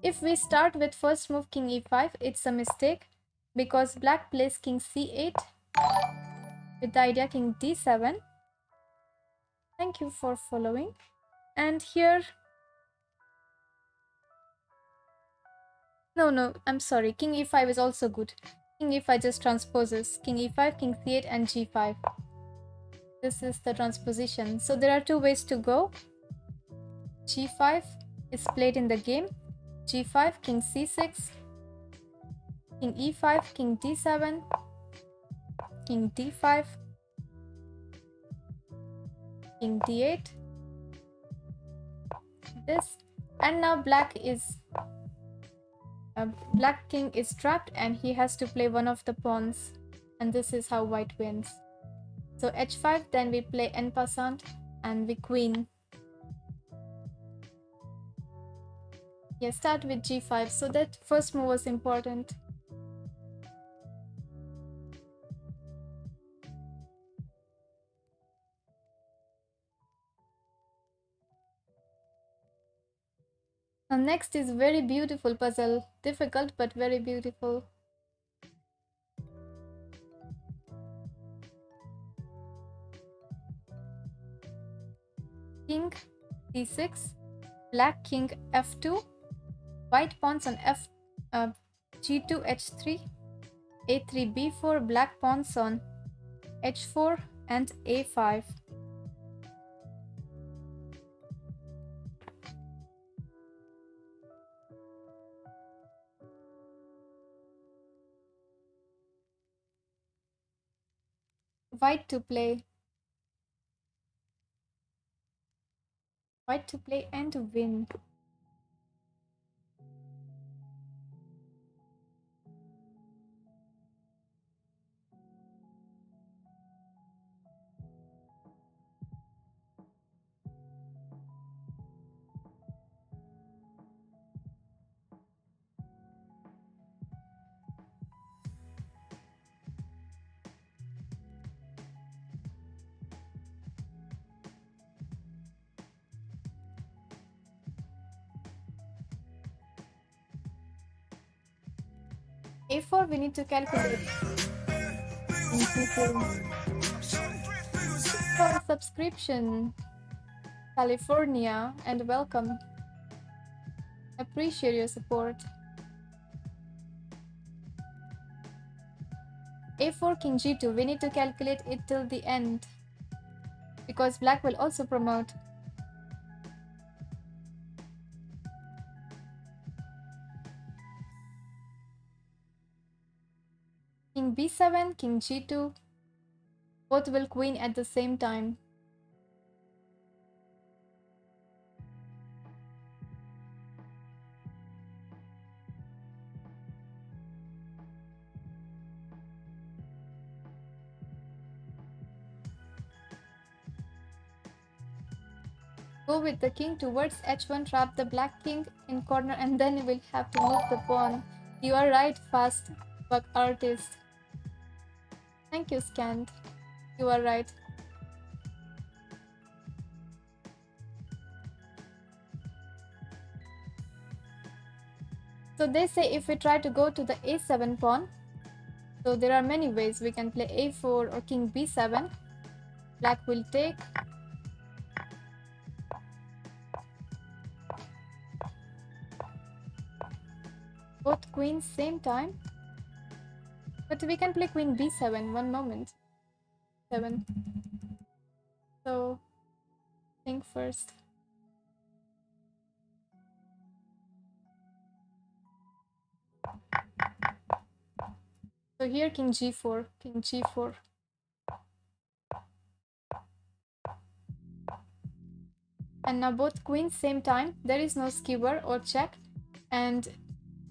If we start with first move king e5, it's a mistake because black plays king c8 with the idea king d7. Thank you for following. And here, no, I'm sorry, king e5 is also good. King e5 just transposes king e5, king c8 and g5. This is the transposition. So there are two ways to go. g5 is played in the game. g5, king c6, king e5, king d7, king d5, king d8, this, and now black king is trapped and he has to play one of the pawns, and this is how white wins. So h5, then we play en passant and we queen. Yeah, start with g5, so that first move was important. Now next is very beautiful puzzle, difficult but very beautiful. King c6, black king f2, white pawns on g2 h3, a3 b4, black pawns on h4 and a5. White to play and to win. A4 we need to calculate. For subscription, California, and welcome. Appreciate your support. A4 king g2, we need to calculate it till the end because black will also promote. King b7, king g2, both will queen at the same time. Go with the king towards h1, trap the black king in corner, and then you will have to move the pawn. You are right, fast buck artist. Thank you, Scanned. You are right. So they say if we try to go to the a7 pawn, so there are many ways. We can play a4 or king b7. Black will take. Both queens same time. But we can play queen b7. One moment. 7. So think first. So here king g4, king g4. And now both queens same time. There is no skewer or check. And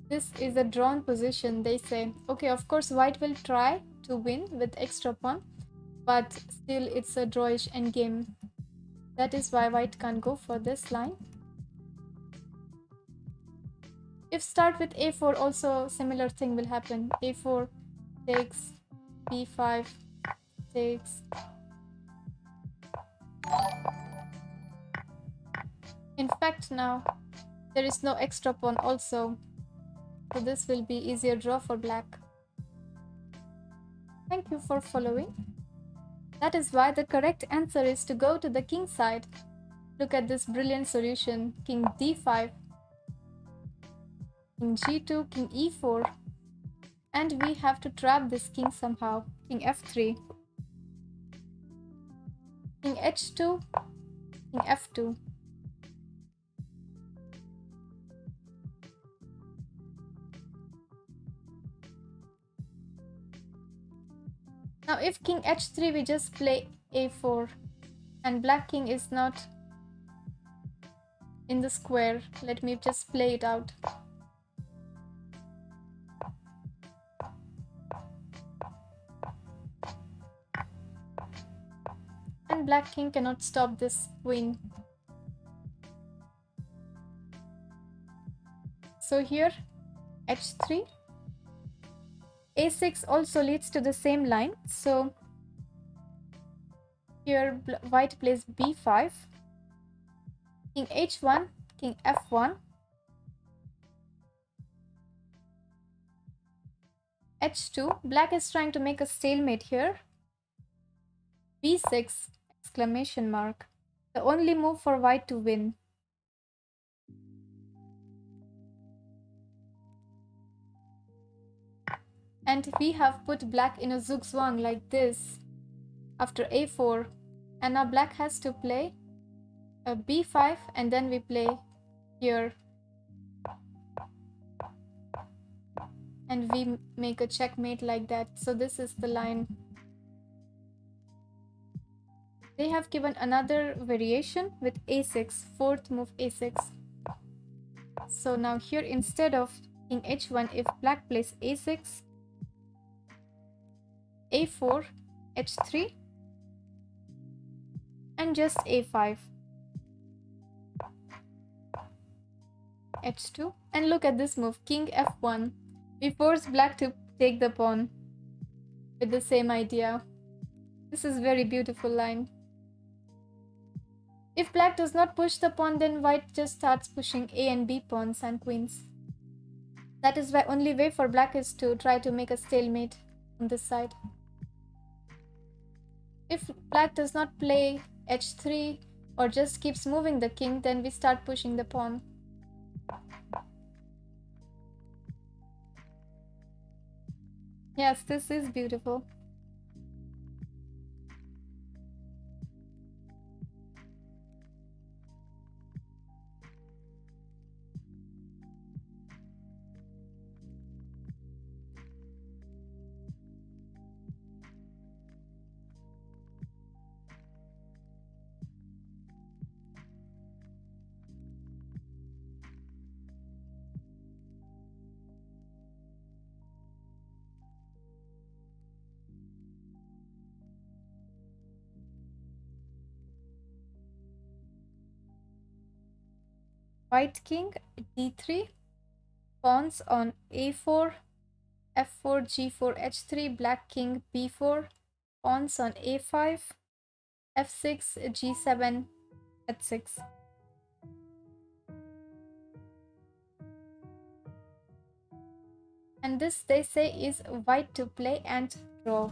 this is a drawn position, they say. Okay, of course white will try to win with extra pawn, but still it's a drawish endgame. That is why white can't go for this line. If start with a4, also similar thing will happen. a4 takes, b5 takes. In fact, now there is no extra pawn also, so this will be easier draw for black. Thank you for following. That is why the correct answer is to go to the king side. Look at this brilliant solution. King d5, king g2, king e4. And we have to trap this king somehow. King f3, king h2, king f2. Now if king h3, we just play a4. And black king is not in the square. Let me just play it out. And black king cannot stop this queen. So here h3, a6 also leads to the same line. So here white plays b5, king h1, king f1, h2. Black is trying to make a stalemate here. b6 exclamation mark. The only move for white to win. And we have put black in a zugzwang like this after a4. And now black has to play a b5 and then we play here. And we make a checkmate like that. So this is the line. They have given another variation with a6, fourth move a6. So now here instead of king h1, if black plays a6, a4, h3, and just a5, h2. And look at this move, king f1. We force black to take the pawn with the same idea. This is very beautiful line. If black does not push the pawn, then white just starts pushing a and b pawns and queens. That is why only way for black is to try to make a stalemate on this side. If black does not play h3 or just keeps moving the king, then we start pushing the pawn. Yes, this is beautiful. White king d3, pawns on a4, f4, g4, h3, black king b4, pawns on a5, f6, g7, h6. And this, they say, is white to play and draw.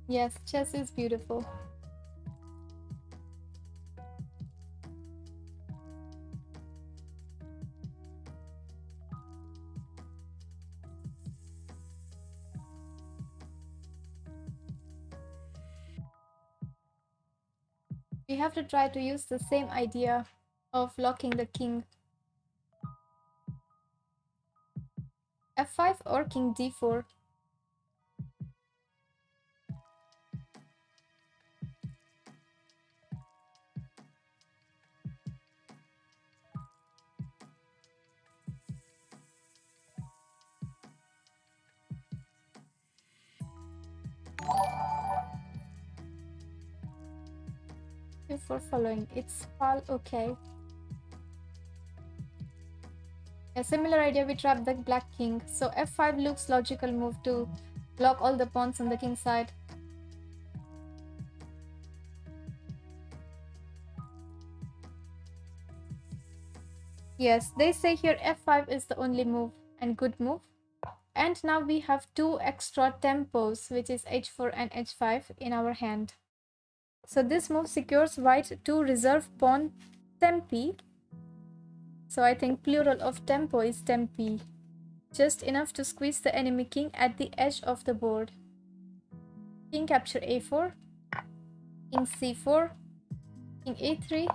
Yes, chess is beautiful. We have to try to use the same idea of locking the king. f5 or king d4. for following. It's all okay. A similar idea, we trap the black king. So f5 looks logical move to block all the pawns on the king side. Yes, they say here f5 is the only move and good move. And now we have two extra tempos, which is h4 and h5 in our hand. So this move secures white two reserve pawn tempi. So I think plural of tempo is tempi. Just enough to squeeze the enemy king at the edge of the board. King capture a4, king c4, king a3,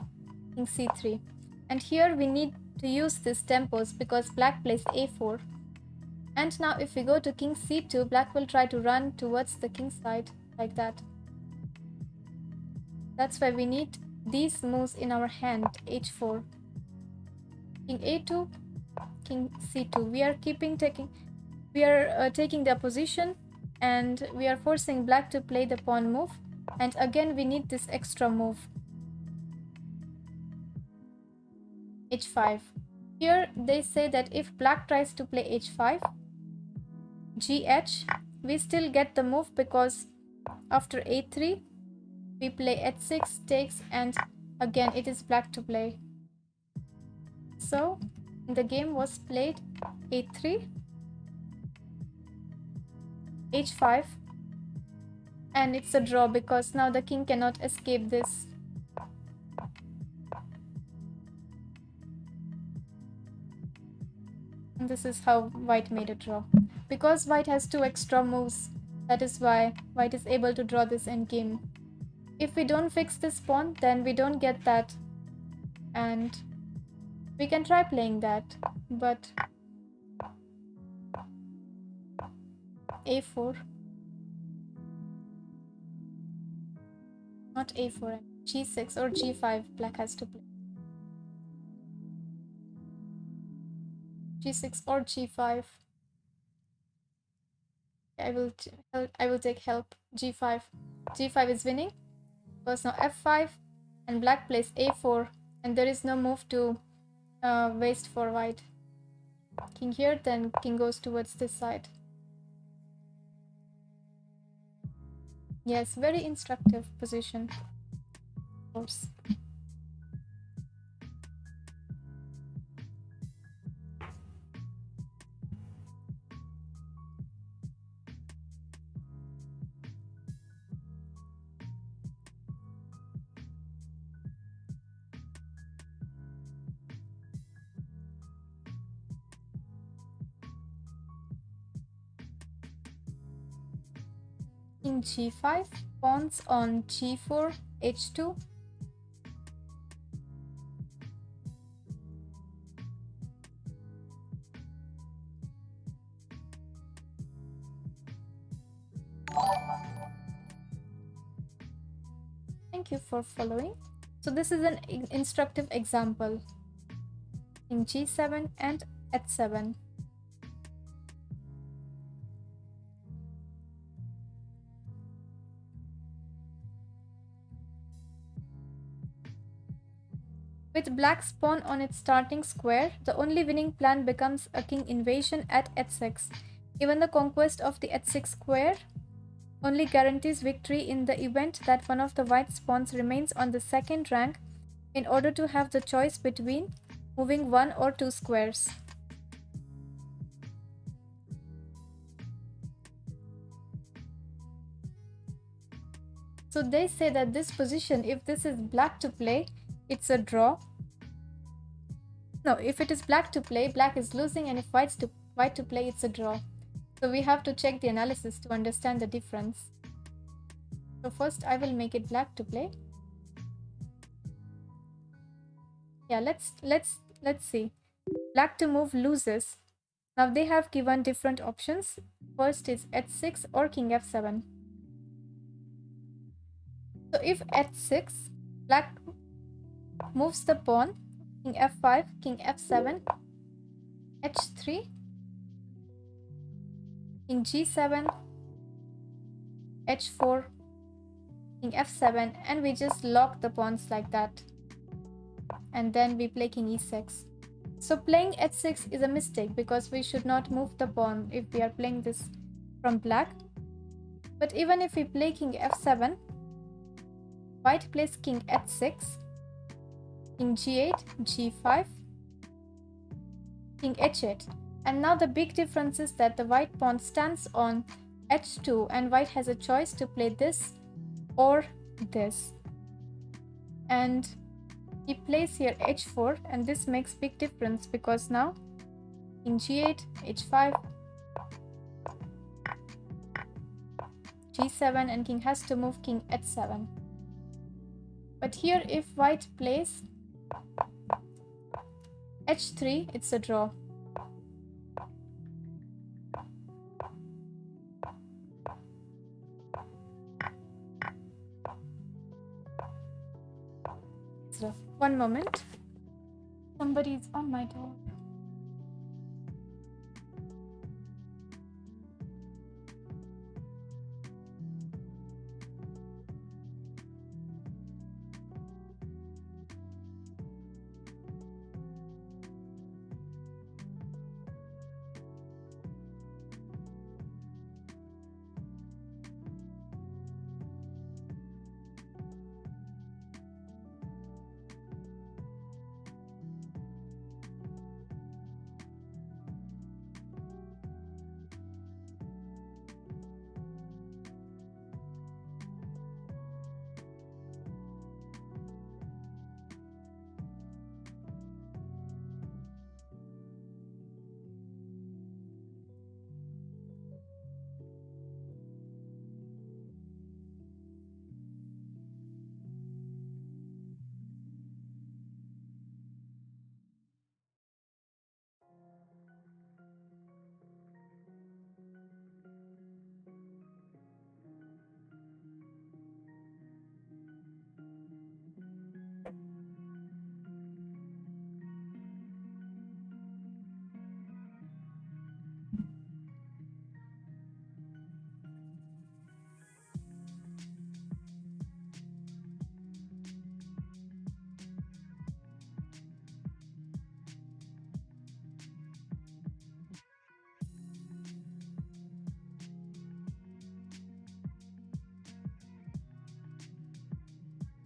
king c3. And here we need to use these tempos because black plays a4. And now if we go to king c2, black will try to run towards the king side like that. That's why we need these moves in our hand. h4, king a2, king c2. We are taking the position and we are forcing black to play the pawn move. And again we need this extra move. h5. Here they say that if black tries to play h5, gh, we still get the move because after a3 we play h6 takes and again it is black to play. So the game was played a3, h5, and it's a draw because now the king cannot escape this. And this is how white made a draw. Because white has two extra moves, that is why white is able to draw this endgame. If we don't fix this pawn, then we don't get that. And we can try playing that, but a4, not a4, g6 or g5 black has to play. g6 or g5. I will take help. g5. g5 is winning because now f5 and black plays a4 and there is no move to waste for white. King here, then king goes towards this side. Yes, very instructive position. Of course. King g5, pawns on g4, h2. Thank you for following. So this is an instructive example. King g7 and h7. With black's pawn on its starting square, the only winning plan becomes a king invasion at h6. Even the conquest of the h6 square only guarantees victory in the event that one of the white's pawns remains on the second rank in order to have the choice between moving one or two squares. So they say that this position, if this is black to play, it's a draw. No, if it is black to play, black is losing, and if white to play, it's a draw. So we have to check the analysis to understand the difference. So first I will make it black to play. Yeah, let's see. Black to move loses. Now they have given different options. First is h6 or king f7. So if h6, black moves the pawn, king f5, king f7, h3, king g7, h4, king f7, and we just lock the pawns like that. And then we play king e6. So playing h6 is a mistake because we should not move the pawn if we are playing this from black. But even if we play king f7, white plays king h6, king g8, g5, king h8. And now the big difference is that the white pawn stands on h2 and white has a choice to play this or this. And he plays here h4, and this makes big difference because now king g8, h5, g7, and king has to move king h7. But here if white plays h3, it's a draw. So, one moment. Somebody is on my door.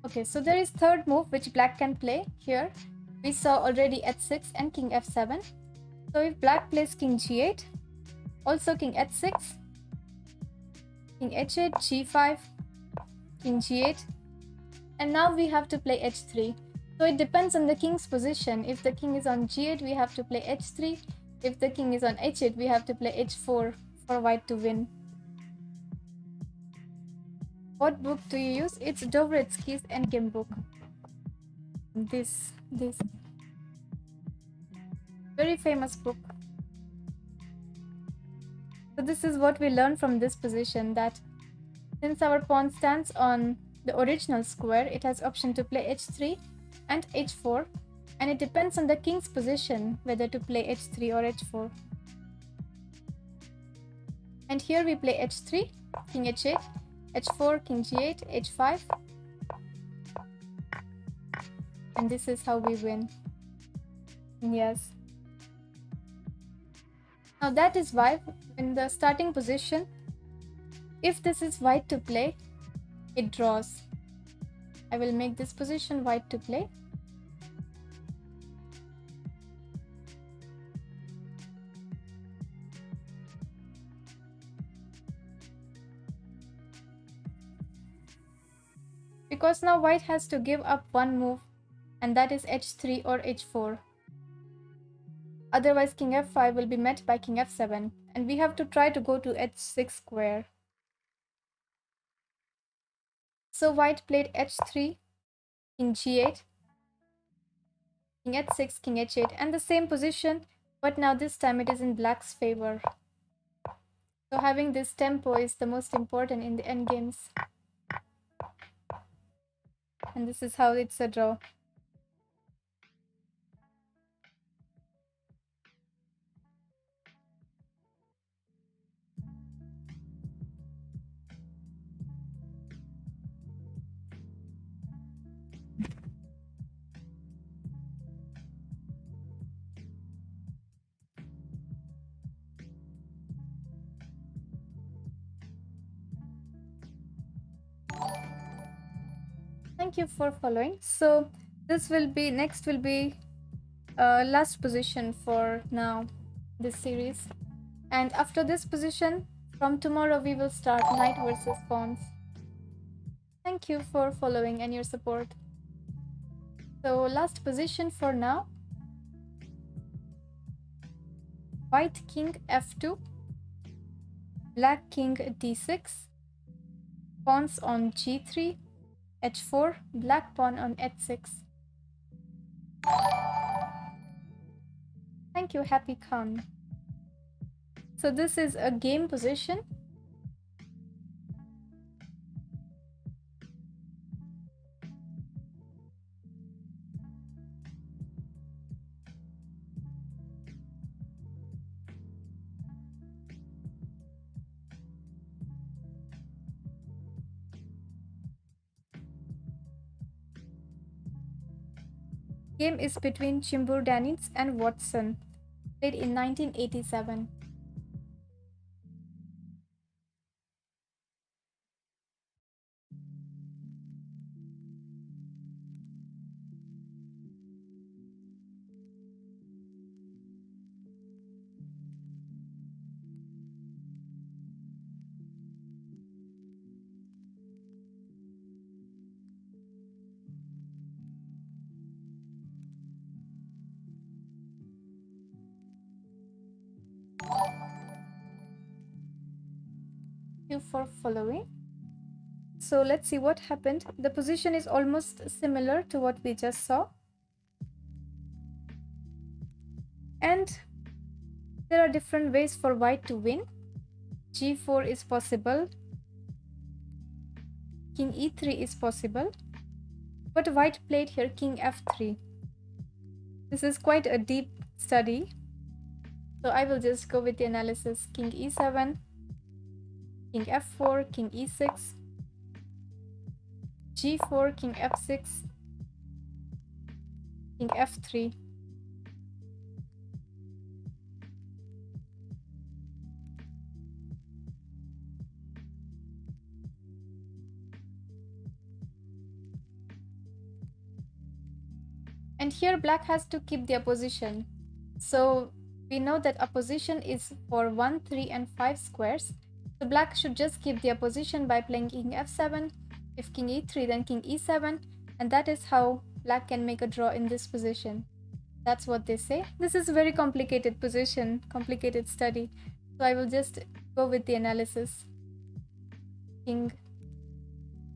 Okay, so there is third move which black can play here. We saw already h6 and king f7. So if black plays king g8, also king h6, king h8, g5, king g8, and now we have to play h3. So it depends on the king's position. If the king is on g8, we have to play h3. If the king is on h8, we have to play h4 for white to win. What book do you use? It's Dovretzky's Endgame book. This very famous book. So this is what we learn from this position, that since our pawn stands on the original square, it has option to play h3 and h4, and it depends on the king's position whether to play h3 or h4. And here we play h3, king h8, h4, king g8, h5, and this is how we win. Yes. Now that is why in the starting position, if this is white to play, it draws. I will make this position white to play. Because now white has to give up one move, and that is h3 or h4. Otherwise king f5 will be met by king f7, and we have to try to go to h6 square. So white played h3, king g8, king h6, king h8, and the same position, but now this time it is in black's favor. So having this tempo is the most important in the endgames. And this is how it's a draw. thank you for following. So this will be next will be last position for now this series, and after this position from tomorrow we will start knight versus pawns. Thank you for following and your support. So last position for now, white king f2, black king d6, pawns on g3, h4, black pawn on h6. Thank you, Happy Khan. So this is a game position. Game is between Chimburdanitz and Watson, played in 1987. You for following. So let's see what happened. The position is almost similar to what we just saw. And there are different ways for white to win. G4 is possible. King e3 is possible. But white played here king f3. This is quite a deep study. So I will just go with the analysis. King e7, king f4, king e6, g4, king f6, king f3. And here black has to keep their position. So we know that opposition is for 1, 3 and 5 squares. So black should just keep their position by playing king f7, if king e3 then king e7, and that is how black can make a draw in this position. That's what they say. This is a very complicated position, complicated study. So I will just go with the analysis. King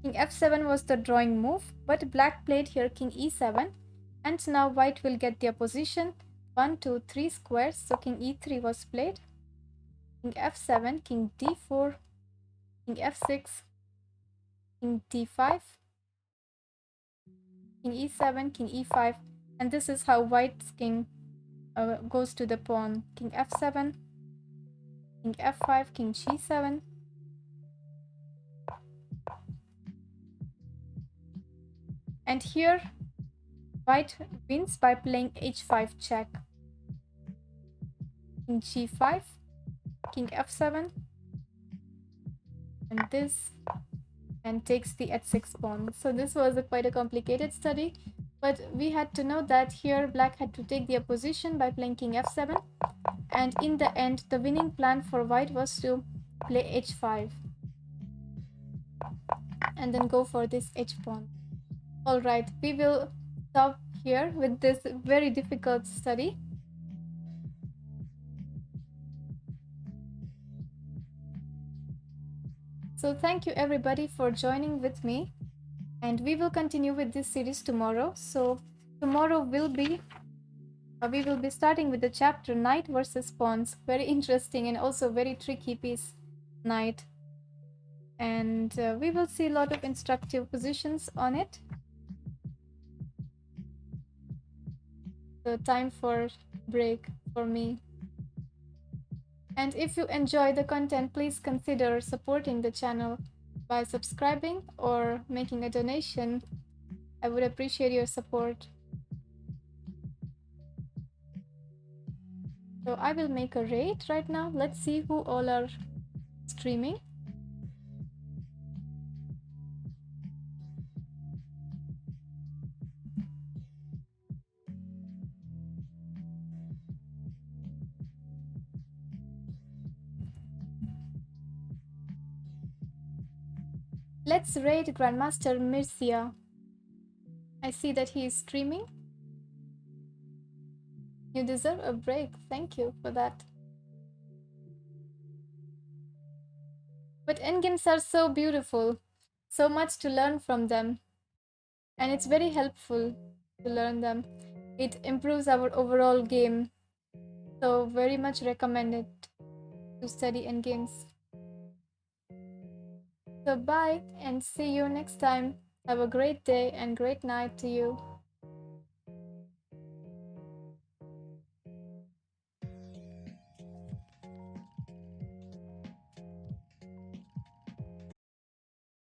f7 was the drawing move, but black played here king e7, and now white will get their position 1, 2, 3 squares. So king e3 was played, king f7, king d4, king f6, king d5, king e7, king e5, and this is how white's king goes to the pawn. King f7, king f5, king g7, and here white wins by playing h5 check. King g5, king f7, and this, and takes the h6 pawn. So this was quite a complicated study, but we had to know that here black had to take their position by playing king f7, and in the end the winning plan for white was to play h5 and then go for this h pawn. All right, we will stop here with this very difficult study. So thank you everybody for joining with me, and we will continue with this series tomorrow. So tomorrow will be we will be starting with the chapter Knight versus Pawns. Very interesting and also very tricky piece, Knight, and we will see a lot of instructive positions on it. So time for break for me. And if you enjoy the content, please consider supporting the channel by subscribing or making a donation. I would appreciate your support. So I will make a raid right now. Let's see who all are streaming. Let's raid Grandmaster Mircea. I see that he is streaming. You deserve a break. Thank you for that. But endgames are so beautiful. So much to learn from them. And it's very helpful to learn them. It improves our overall game. So very much recommend it to study endgames. So bye and see you next time. Have a great day and great night to you.